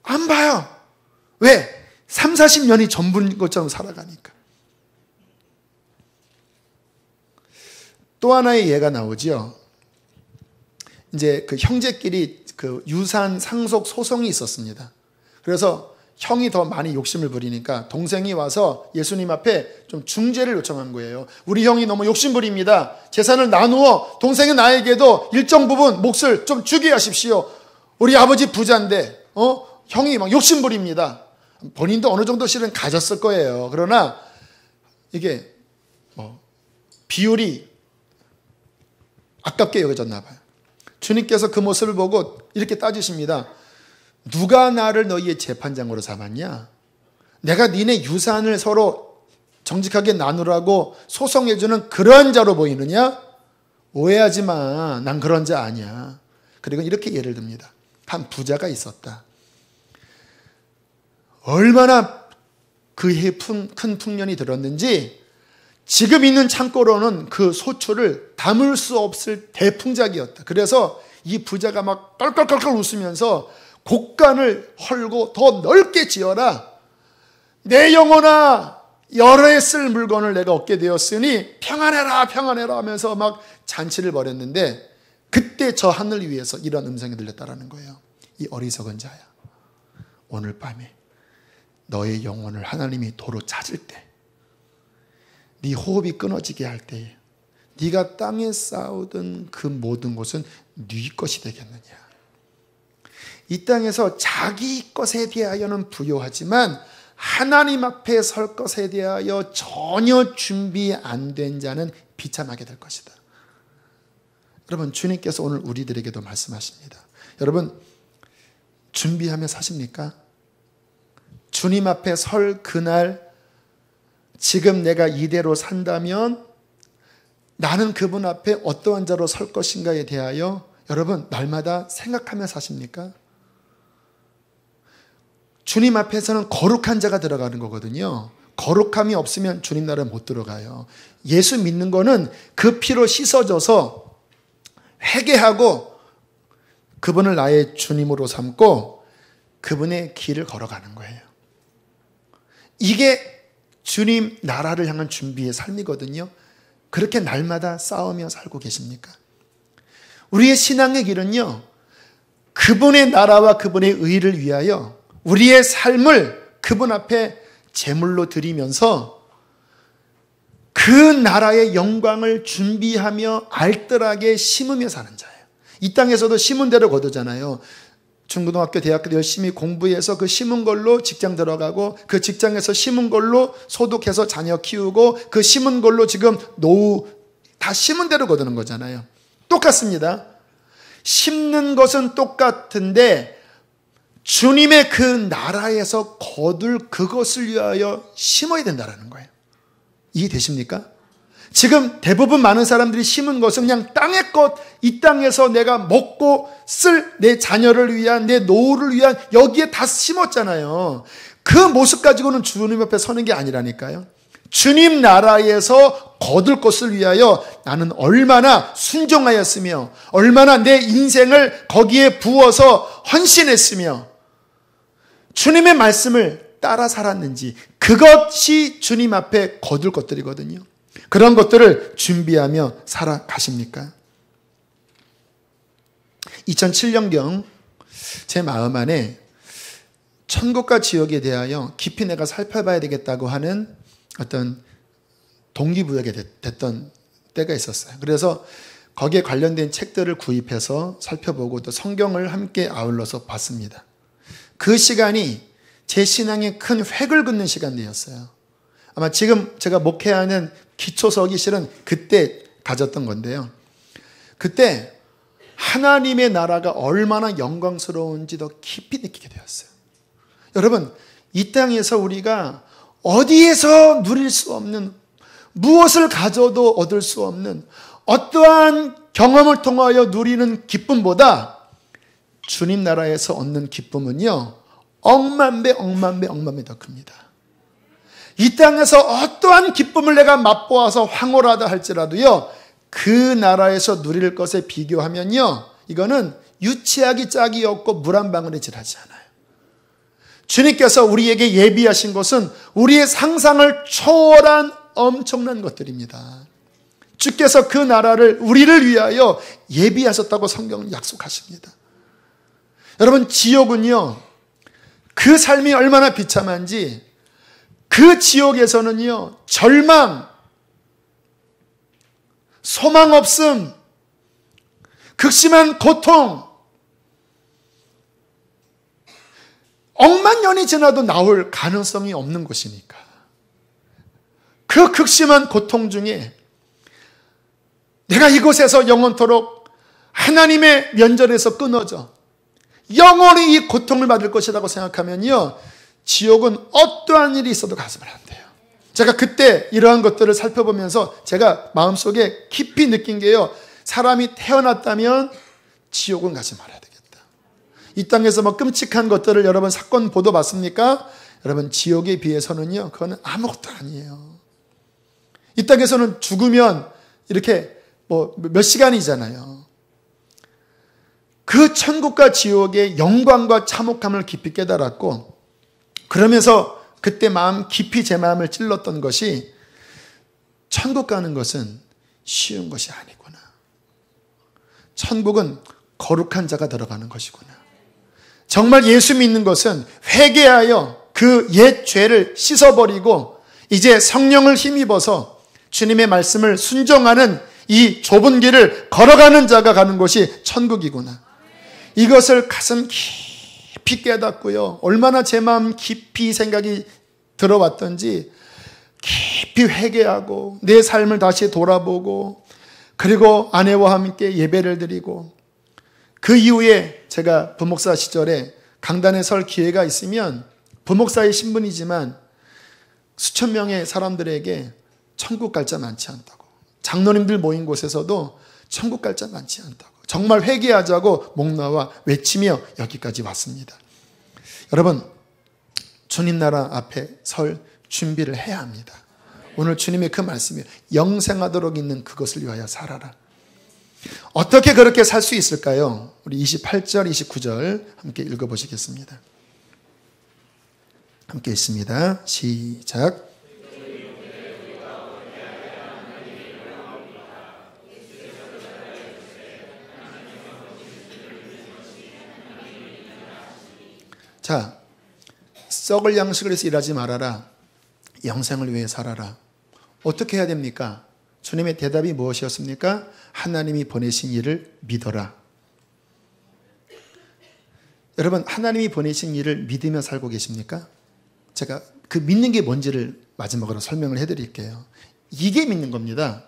안 봐요. 왜? 3, 40년이 전부인 것처럼 살아가니까. 또 하나의 예가 나오죠. 이제 그 형제끼리 그 유산 상속 소송이 있었습니다. 그래서 형이 더 많이 욕심을 부리니까 동생이 와서 예수님 앞에 좀 중재를 요청한 거예요. 우리 형이 너무 욕심부립니다. 재산을 나누어 동생은 나에게도 일정 부분 몫을 좀 주게 하십시오. 우리 아버지 부자인데 형이 막 욕심부립니다. 본인도 어느 정도 실은 가졌을 거예요. 그러나 이게 비율이 아깝게 여겨졌나 봐요. 주님께서 그 모습을 보고 이렇게 따지십니다. 누가 나를 너희의 재판장으로 삼았냐? 내가 니네 유산을 서로 정직하게 나누라고 소송해주는 그러한 자로 보이느냐? 오해하지 마. 난 그런 자 아니야. 그리고 이렇게 예를 듭니다. 한 부자가 있었다. 얼마나 그 해에 큰 풍년이 들었는지 지금 있는 창고로는 그 소출을 담을 수 없을 대풍작이었다. 그래서 이 부자가 막 껄껄껄껄 웃으면서 곡간을 헐고 더 넓게 지어라. 내 영혼아, 여러 해 쓸 물건을 내가 얻게 되었으니 평안해라 평안해라 하면서 막 잔치를 벌였는데 그때 저 하늘 위에서 이런 음성이 들렸다라는 거예요. 이 어리석은 자야, 오늘 밤에 너의 영혼을 하나님이 도로 찾을 때, 네 호흡이 끊어지게 할 때에 네가 땅에 쌓아둔 그 모든 것은 네 것이 되겠느냐. 이 땅에서 자기 것에 대하여는 부요하지만 하나님 앞에 설 것에 대하여 전혀 준비 안 된 자는 비참하게 될 것이다. 여러분, 주님께서 오늘 우리들에게도 말씀하십니다. 여러분, 준비하며 사십니까? 주님 앞에 설 그날, 지금 내가 이대로 산다면 나는 그분 앞에 어떠한 자로 설 것인가에 대하여 여러분 날마다 생각하며 사십니까? 주님 앞에서는 거룩한 자가 들어가는 거거든요. 거룩함이 없으면 주님 나라에 못 들어가요. 예수 믿는 거는 그 피로 씻어져서 회개하고 그분을 나의 주님으로 삼고 그분의 길을 걸어가는 거예요. 이게 주님 나라를 향한 준비의 삶이거든요. 그렇게 날마다 싸우며 살고 계십니까? 우리의 신앙의 길은요, 그분의 나라와 그분의 의를 위하여 우리의 삶을 그분 앞에 제물로 드리면서 그 나라의 영광을 준비하며 알뜰하게 심으며 사는 자예요. 이 땅에서도 심은 대로 거두잖아요. 중고등학교, 대학교 열심히 공부해서 그 심은 걸로 직장 들어가고 그 직장에서 심은 걸로 소득해서 자녀 키우고 그 심은 걸로 지금 노후 다 심은 대로 거두는 거잖아요. 똑같습니다. 심는 것은 똑같은데 주님의 그 나라에서 거둘 그것을 위하여 심어야 된다는 거예요. 이해되십니까? 지금 대부분 많은 사람들이 심은 것은 그냥 땅의 것, 이 땅에서 내가 먹고 쓸 내 자녀를 위한, 내 노후를 위한 여기에 다 심었잖아요. 그 모습 가지고는 주님 옆에 서는 게 아니라니까요. 주님 나라에서 거둘 것을 위하여 나는 얼마나 순종하였으며 얼마나 내 인생을 거기에 부어서 헌신했으며 주님의 말씀을 따라 살았는지, 그것이 주님 앞에 거둘 것들이거든요. 그런 것들을 준비하며 살아가십니까? 2007년경 제 마음 안에 천국과 지옥에 대하여 깊이 내가 살펴봐야 되겠다고 하는 어떤 동기부여가 됐던 때가 있었어요. 그래서 거기에 관련된 책들을 구입해서 살펴보고 또 성경을 함께 아울러서 봤습니다. 그 시간이 제 신앙에 큰 획을 긋는 시간이었어요. 아마 지금 제가 목회하는 기초석이 실은 그때 가졌던 건데요. 그때 하나님의 나라가 얼마나 영광스러운지 더 깊이 느끼게 되었어요. 여러분, 이 땅에서 우리가 어디에서 누릴 수 없는, 무엇을 가져도 얻을 수 없는 어떠한 경험을 통하여 누리는 기쁨보다 주님 나라에서 얻는 기쁨은요, 억만 배 더 큽니다. 이 땅에서 어떠한 기쁨을 내가 맛보아서 황홀하다 할지라도요, 그 나라에서 누릴 것에 비교하면요, 이거는 유치하기 짝이 없고 물 한 방울에 질하지 않아요. 주님께서 우리에게 예비하신 것은 우리의 상상을 초월한 엄청난 것들입니다. 주께서 그 나라를 우리를 위하여 예비하셨다고 성경은 약속하십니다. 여러분, 지옥은요, 그 삶이 얼마나 비참한지, 그 지옥에서는요, 절망, 소망 없음, 극심한 고통, 억만 년이 지나도 나올 가능성이 없는 곳이니까. 그 극심한 고통 중에 내가 이곳에서 영원토록 하나님의 면전에서 끊어져 영원히 이 고통을 받을 것이라고 생각하면요, 지옥은 어떠한 일이 있어도 가서는 안 돼요. 제가 그때 이러한 것들을 살펴보면서 제가 마음속에 깊이 느낀 게요, 사람이 태어났다면 지옥은 가지 말아야 되겠다. 이 땅에서 뭐 끔찍한 것들을 여러분 사건 보도 봤습니까? 여러분, 지옥에 비해서는요, 그거는 아무것도 아니에요. 이 땅에서는 죽으면 이렇게 뭐 몇 시간이잖아요. 그 천국과 지옥의 영광과 참혹함을 깊이 깨달았고, 그러면서 그때 마음 깊이 제 마음을 찔렀던 것이, 천국 가는 것은 쉬운 것이 아니구나. 천국은 거룩한 자가 들어가는 것이구나. 정말 예수 믿는 것은 회개하여 그 옛 죄를 씻어버리고 이제 성령을 힘입어서 주님의 말씀을 순종하는 이 좁은 길을 걸어가는 자가 가는 곳이 천국이구나. 이것을 가슴 깊이 깨닫고요. 얼마나 제 마음 깊이 생각이 들어왔던지 깊이 회개하고 내 삶을 다시 돌아보고 그리고 아내와 함께 예배를 드리고 그 이후에 제가 부목사 시절에 강단에 설 기회가 있으면 부목사의 신분이지만 수천 명의 사람들에게 천국 갈 자 많지 않다고, 장로님들 모인 곳에서도 천국 갈 자 많지 않다고, 정말 회개하자고 목나와 외치며 여기까지 왔습니다. 여러분, 주님 나라 앞에 설 준비를 해야 합니다. 오늘 주님의 그 말씀이에요. 영생하도록 있는 그것을 위하여 살아라. 어떻게 그렇게 살 수 있을까요? 우리 28절, 29절 함께 읽어보시겠습니다. 함께 있습니다. 시작. 자, 썩을 양식을 위해서 일하지 말아라. 영생을 위해 살아라. 어떻게 해야 됩니까? 주님의 대답이 무엇이었습니까? 하나님이 보내신 일을 믿어라. 여러분, 하나님이 보내신 일을 믿으며 살고 계십니까? 제가 그 믿는 게 뭔지를 마지막으로 설명을 해드릴게요. 이게 믿는 겁니다.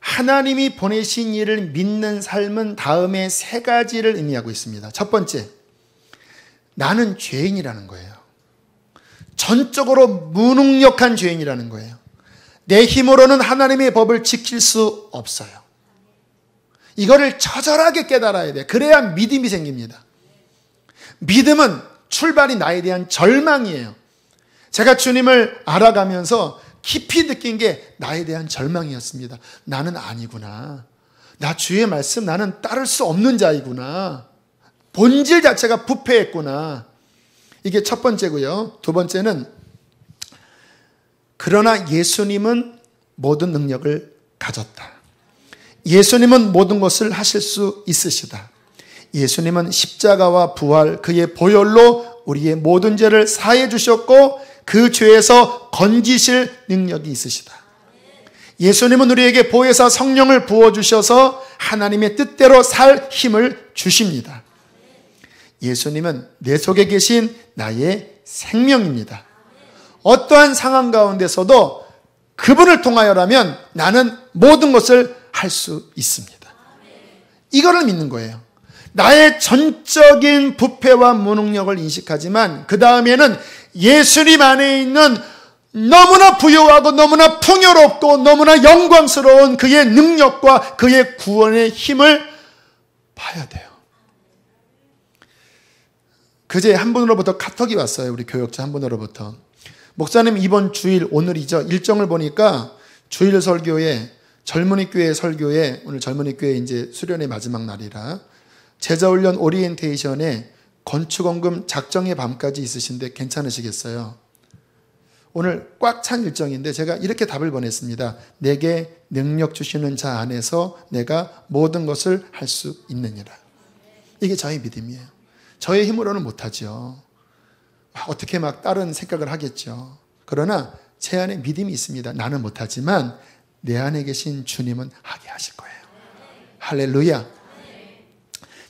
하나님이 보내신 일을 믿는 삶은 다음에 세 가지를 의미하고 있습니다. 첫 번째, 나는 죄인이라는 거예요. 전적으로 무능력한 죄인이라는 거예요. 내 힘으로는 하나님의 법을 지킬 수 없어요. 이거를 처절하게 깨달아야 돼. 그래야 믿음이 생깁니다. 믿음은 출발이 나에 대한 절망이에요. 제가 주님을 알아가면서 깊이 느낀 게 나에 대한 절망이었습니다. 나는 아니구나. 나 주의 말씀 나는 따를 수 없는 자이구나. 본질 자체가 부패했구나. 이게 첫 번째고요. 두 번째는 그러나 예수님은 모든 능력을 가졌다. 예수님은 모든 것을 하실 수 있으시다. 예수님은 십자가와 부활, 그의 보혈로 우리의 모든 죄를 사해 주셨고 그 죄에서 건지실 능력이 있으시다. 예수님은 우리에게 보혜사 성령을 부어주셔서 하나님의 뜻대로 살 힘을 주십니다. 예수님은 내 속에 계신 나의 생명입니다. 어떠한 상황 가운데서도 그분을 통하여라면 나는 모든 것을 할 수 있습니다. 이거를 믿는 거예요. 나의 전적인 부패와 무능력을 인식하지만 그 다음에는 예수님 안에 있는 너무나 부유하고 너무나 풍요롭고 너무나 영광스러운 그의 능력과 그의 구원의 힘을 봐야 돼요. 그제 한 분으로부터 카톡이 왔어요. 우리 교역자 한 분으로부터. 목사님, 이번 주일 오늘이죠. 일정을 보니까 주일 설교에 젊은이 교회 설교에 오늘 젊은이 교회 이제 수련의 마지막 날이라 제자훈련 오리엔테이션에 건축원금 작정의 밤까지 있으신데 괜찮으시겠어요? 오늘 꽉 찬 일정인데 제가 이렇게 답을 보냈습니다. 내게 능력 주시는 자 안에서 내가 모든 것을 할 수 있느니라. 이게 저의 믿음이에요. 저의 힘으로는 못하죠. 어떻게 막 다른 생각을 하겠죠. 그러나 제 안에 믿음이 있습니다. 나는 못하지만 내 안에 계신 주님은 하게 하실 거예요. 할렐루야.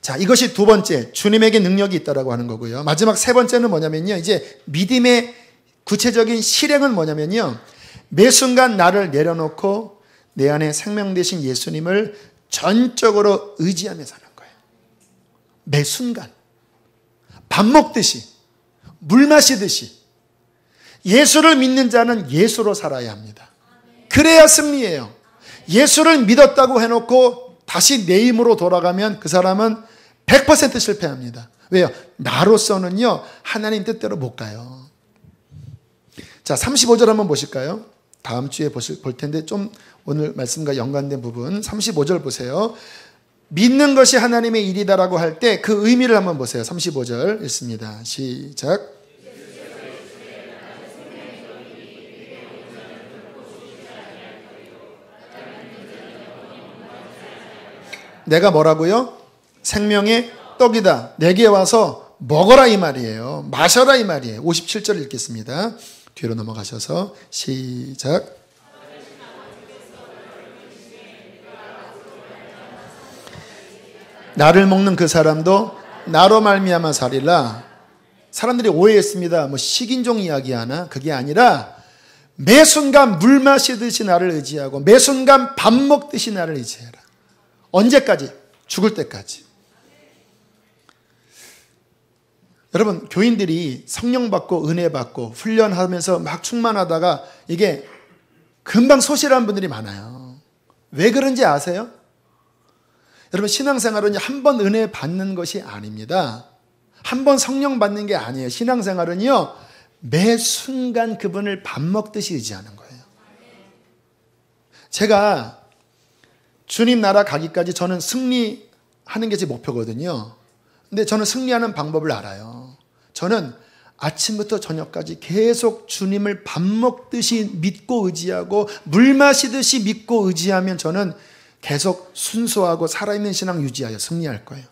자, 이것이 두 번째, 주님에게 능력이 있다라고 하는 거고요. 마지막 세 번째는 뭐냐면요. 이제 믿음의 구체적인 실행은 뭐냐면요. 매 순간 나를 내려놓고 내 안에 생명 되신 예수님을 전적으로 의지하며 사는 거예요. 매 순간. 밥 먹듯이, 물 마시듯이. 예수를 믿는 자는 예수로 살아야 합니다. 그래야 승리예요. 예수를 믿었다고 해놓고 다시 내 힘으로 돌아가면 그 사람은 100% 실패합니다. 왜요? 나로서는요, 하나님 뜻대로 못 가요. 자, 35절 한번 보실까요? 다음 주에 볼 텐데 좀 오늘 말씀과 연관된 부분 35절 보세요. 믿는 것이 하나님의 일이다라고 할 때 그 의미를 한번 보세요. 35절 읽습니다. 시작. 내가 뭐라고요? 생명의 떡이다. 내게 와서 먹어라 이 말이에요. 마셔라 이 말이에요. 57절 읽겠습니다. 뒤로 넘어가셔서 시작. 나를 먹는 그 사람도 나로 말미암아 살리라. 사람들이 오해했습니다. 뭐 식인종 이야기하나? 그게 아니라 매 순간 물 마시듯이 나를 의지하고 매 순간 밥 먹듯이 나를 의지해라. 언제까지? 죽을 때까지. 여러분, 교인들이 성령 받고 은혜 받고 훈련하면서 막 충만하다가 이게 금방 소실한 분들이 많아요. 왜 그런지 아세요? 여러분, 신앙생활은 한 번 은혜 받는 것이 아닙니다. 한 번 성령 받는 게 아니에요. 신앙생활은요, 매 순간 그분을 밥 먹듯이 의지하는 거예요. 제가 주님 나라 가기까지 저는 승리하는 게 제 목표거든요. 근데 저는 승리하는 방법을 알아요. 저는 아침부터 저녁까지 계속 주님을 밥 먹듯이 믿고 의지하고 물 마시듯이 믿고 의지하면 저는 계속 순수하고 살아있는 신앙 유지하여 승리할 거예요.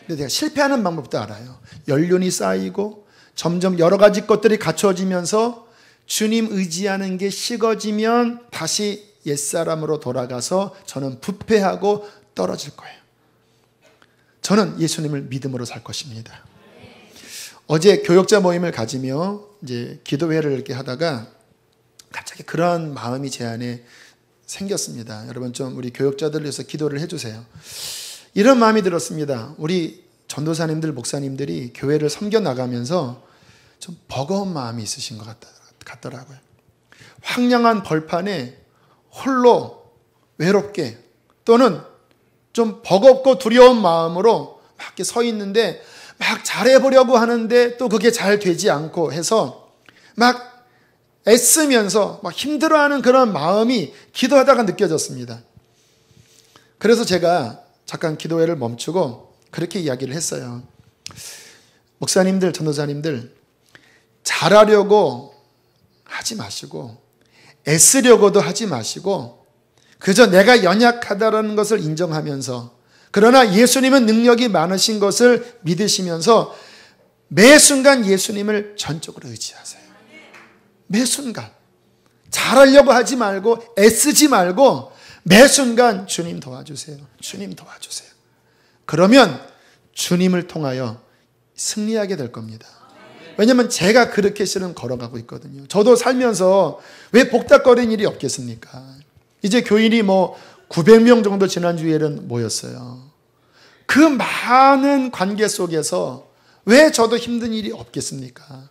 근데 제가 실패하는 방법도 알아요. 연륜이 쌓이고 점점 여러 가지 것들이 갖춰지면서 주님 의지하는 게 식어지면 다시 옛사람으로 돌아가서 저는 부패하고 떨어질 거예요. 저는 예수님을 믿음으로 살 것입니다. 어제 교역자 모임을 가지며 이제 기도회를 이렇게 하다가 갑자기 그런 마음이 제 안에 생겼습니다. 여러분 좀 우리 교역자들 위해서 기도를 해주세요. 이런 마음이 들었습니다. 우리 전도사님들, 목사님들이 교회를 섬겨 나가면서 좀 버거운 마음이 있으신 것 같더라고요. 황량한 벌판에 홀로 외롭게 또는 좀 버겁고 두려운 마음으로 막 이렇게 서 있는데 막 잘해보려고 하는데 또 그게 잘 되지 않고 해서 막 애쓰면서 막 힘들어하는 그런 마음이 기도하다가 느껴졌습니다. 그래서 제가 잠깐 기도회를 멈추고 그렇게 이야기를 했어요. 목사님들, 전도사님들, 잘하려고 하지 마시고 애쓰려고도 하지 마시고 그저 내가 연약하다라는 것을 인정하면서 그러나 예수님은 능력이 많으신 것을 믿으시면서 매 순간 예수님을 전적으로 의지하세요. 매 순간 잘하려고 하지 말고 애쓰지 말고 매 순간 주님 도와주세요. 주님 도와주세요. 그러면 주님을 통하여 승리하게 될 겁니다. 왜냐하면 제가 그렇게 실은 걸어가고 있거든요. 저도 살면서 왜 복닥거리는 일이 없겠습니까? 이제 교인이 뭐 900명 정도 지난주에는 모였어요. 그 많은 관계 속에서 왜 저도 힘든 일이 없겠습니까?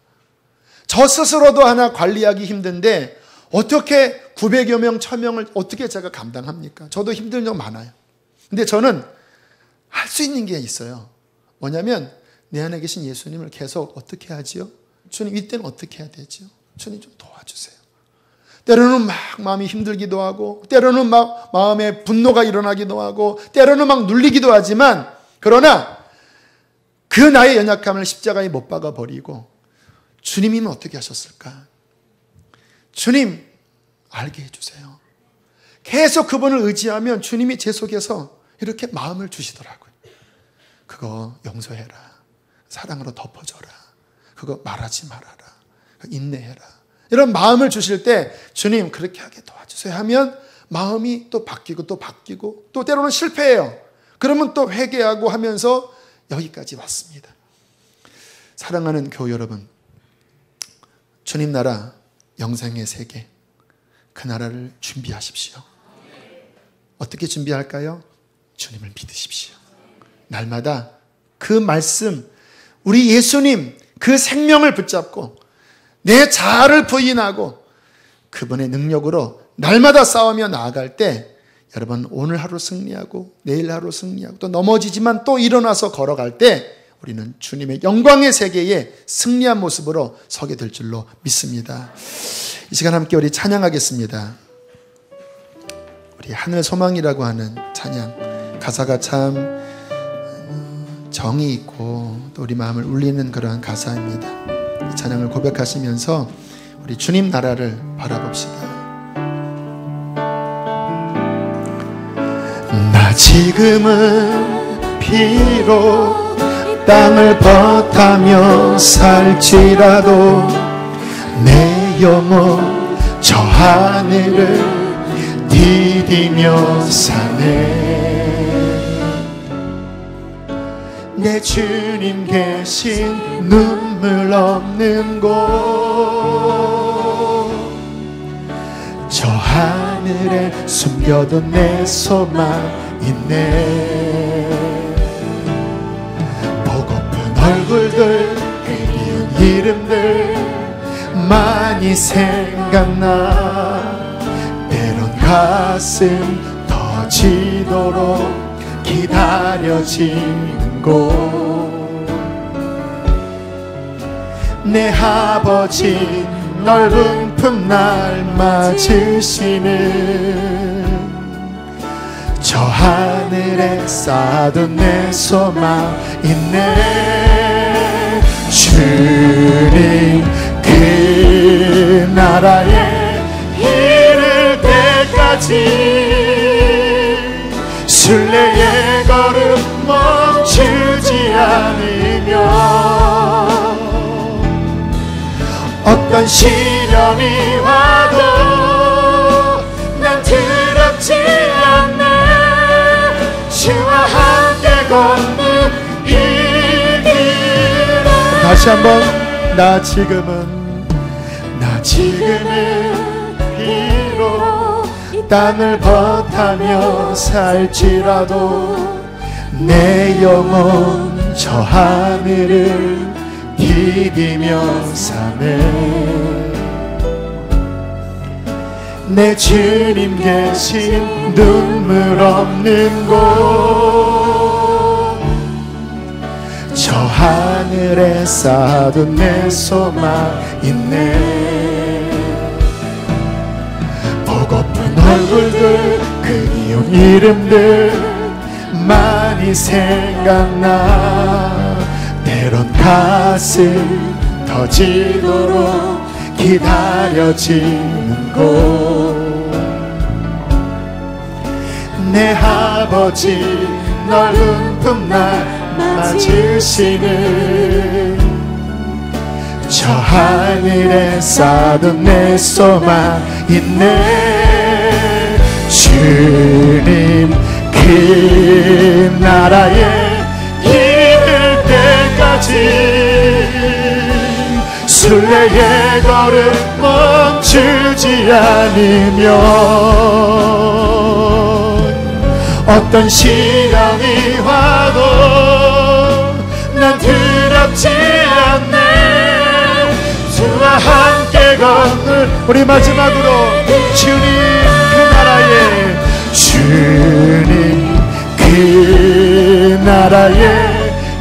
저 스스로도 하나 관리하기 힘든데 어떻게 900여 명, 1000명을 어떻게 제가 감당합니까? 저도 힘든 점 많아요. 근데 저는 할 수 있는 게 있어요. 뭐냐면 내 안에 계신 예수님을 계속 어떻게 하지요? 주님 이때는 어떻게 해야 되지요? 주님 좀 도와주세요. 때로는 막 마음이 힘들기도 하고 때로는 막 마음에 분노가 일어나기도 하고 때로는 막 눌리기도 하지만 그러나 그 나의 연약함을 십자가에 못 박아 버리고 주님이면 어떻게 하셨을까? 주님 알게 해주세요. 계속 그분을 의지하면 주님이 제 속에서 이렇게 마음을 주시더라고요. 그거 용서해라. 사랑으로 덮어줘라. 그거 말하지 말아라. 인내해라. 이런 마음을 주실 때 주님 그렇게 하게 도와주세요 하면 마음이 또 바뀌고 또 바뀌고 또 때로는 실패해요. 그러면 또 회개하고 하면서 여기까지 왔습니다. 사랑하는 교우 여러분, 주님 나라 영생의 세계 그 나라를 준비하십시오. 어떻게 준비할까요? 주님을 믿으십시오. 날마다 그 말씀 우리 예수님 그 생명을 붙잡고 내 자아를 부인하고 그분의 능력으로 날마다 싸우며 나아갈 때 여러분 오늘 하루 승리하고 내일 하루 승리하고 또 넘어지지만 또 일어나서 걸어갈 때 우리는 주님의 영광의 세계에 승리한 모습으로 서게 될 줄로 믿습니다. 이 시간 함께 우리 찬양하겠습니다. 우리 하늘 소망이라고 하는 찬양 가사가 참 정이 있고 또 우리 마음을 울리는 그러한 가사입니다. 이 찬양을 고백하시면서 우리 주님 나라를 바라봅시다. 나 지금은 비록 땅을 벗하며 살지라도 내 영혼 저 하늘을 디디며 사네. 내 주님 계신 눈물 없는 곳, 저 하늘에 숨겨둔 내 소망 있네. 보고픈 얼굴들, 그리운 이름들 많이 생각나. 때론 가슴 터지도록 기다려지는 곳, 내 아버지 넓은 품 날 맞으시는 저 하늘에 쌓아둔 내 소망 있네. 주님 그 나라에 이를 때까지 순례의 걸음 멈추지 않으며, 어떤 시련이 와도 난 두렵지 않네. 주와 함께 걷는 이 길. 다시 한번, 나 지금은 비록 땅을 벗하며 살지라도 내 영혼 저 하늘을 디디며 사네. 내 주님 계신 눈물 없는 곳, 저 하늘에 쌓아둔 내 소망 있네. 보고픈 얼굴들, 그리운 이름들 많이 생각나. 때론 가슴 터지도록 기다려지는 곳, 내 아버지 넓은 품 날 맞으시는 저 하늘에 쌓아둔 내 소망 있네. 주님 그 나라에 이를 때까지 순례의 걸음 멈추지 않으면, 어떤 시련이 와도 난 두렵지 않네. 주와 함께 걷는, 우리 마지막으로 주님 그 나라에, 주님 그 나라에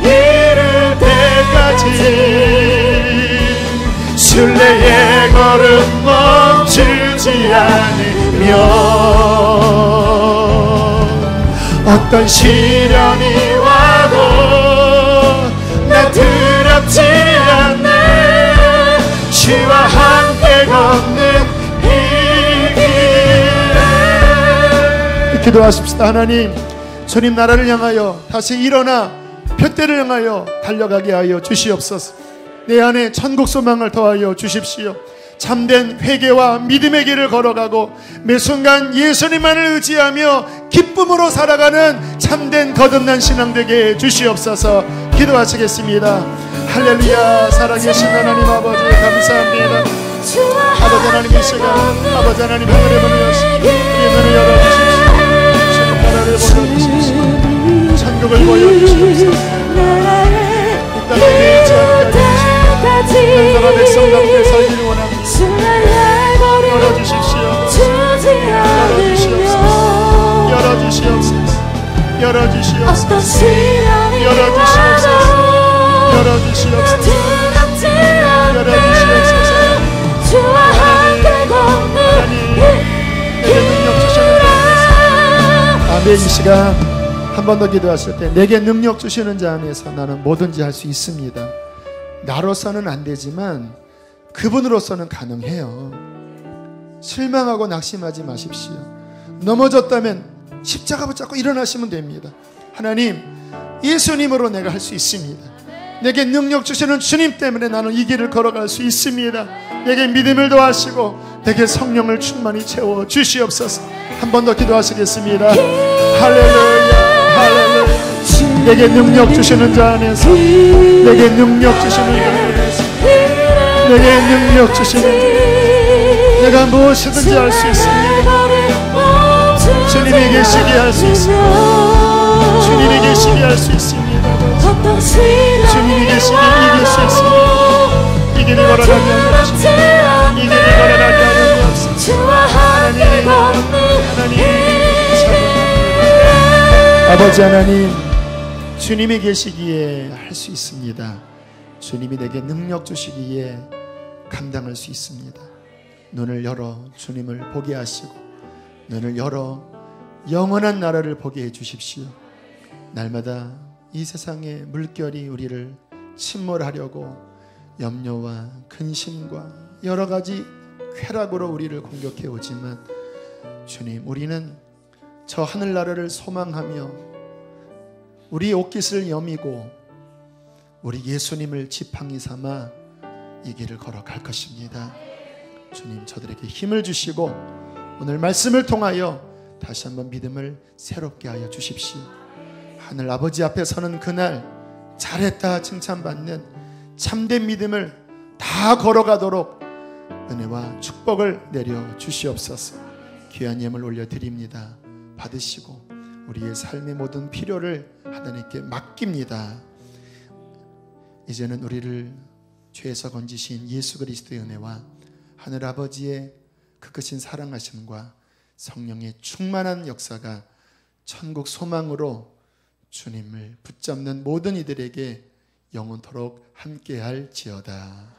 이를 때까지 순례의 걸음 멈추지 않으면, 어떤 시련이 와도 난 두렵지 않네. 주와 함께 걷는 이 길에. 기도하십시다. 하나님, 주님 나라를 향하여 다시 일어나 푯대를 향하여 달려가게 하여 주시옵소서. 내 안에 천국 소망을 더하여 주십시오. 참된 회개와 믿음의 길을 걸어가고 매 순간 예수님만을 의지하며 기쁨으로 살아가는 참된 거듭난 신앙 되게 해 주시옵소서. 기도하시겠습니다. 할렐루야. 살아계신 하나님 아버지 감사합니다. 아버지 하나님, 이 시간 아버지 하나님 하늘의 문을 여시고 우리의 눈을 열어주십시오. 주님 나라를 보여주십시오. 천국을 보여주시옵소서. 이 땅에 내지 않게 하시옵소서. 나라 백성 가운데 살기를 원합니다. 열어주십시오. 열어주시옵소서. 열어주시옵소서. 열어주시옵소서. 열어주시옵소서. 열어주시옵소서. 주와 함께 걷는 내게 능력 주시는 자. 아멘. 이 시간 한 번 더 기도하실 때, 내게 능력 주시는 자 안에서 나는 뭐든지 할 수 있습니다. 나로서는 안 되지만 그분으로서는 가능해요. 실망하고 낙심하지 마십시오. 넘어졌다면 십자가 붙잡고 일어나시면 됩니다. 하나님, 예수님으로 내가 할 수 있습니다. 내게 능력 주시는 주님 때문에 나는 이 길을 걸어갈 수 있습니다. 내게 믿음을 더하시고 내게 성령을 충만히 채워 주시옵소서. 한 번 더 기도하시겠습니다. 할렐루야, 할렐루야. 내게 능력 주시는 자 안에서, 내게 능력 주시는 자 안에서, 내게 능력 주시는 자, 내가 무엇이든지 할 수 있습니다. 주님이 계시게 할 수 있습니다. 주님이 계시게 할 수 있습니다. 주님이 계시게 이길 수 있습니다. 이 길을 걸어가게 하옵소서. 이 길을 걸어가게 하옵소서. 하나님, 아버지 하나님, 주님이 계시기에 할 수 있습니다. 주님이 내게 능력 주시기에 감당할 수 있습니다. 눈을 열어 주님을 보게 하시고, 눈을 열어 영원한 나라를 보게 해 주십시오. 날마다 이 세상의 물결이 우리를 침몰하려고 염려와 근심과 여러 가지 쾌락으로 우리를 공격해 오지만, 주님, 우리는 저 하늘나라를 소망하며 우리 옷깃을 여미고 우리 예수님을 지팡이 삼아 이 길을 걸어갈 것입니다. 주님, 저들에게 힘을 주시고 오늘 말씀을 통하여 다시 한번 믿음을 새롭게 하여 주십시오. 하늘 아버지 앞에 서는 그날 잘했다 칭찬받는 참된 믿음을 다 걸어가도록 은혜와 축복을 내려 주시옵소서. 귀한 예물 올려드립니다. 받으시고 우리의 삶의 모든 필요를 하나님께 맡깁니다. 이제는 우리를 죄에서 건지신 예수 그리스도의 은혜와 하늘 아버지의 그 크신 사랑하심과 성령의 충만한 역사가 천국 소망으로 주님을 붙잡는 모든 이들에게 영원토록 함께할지어다.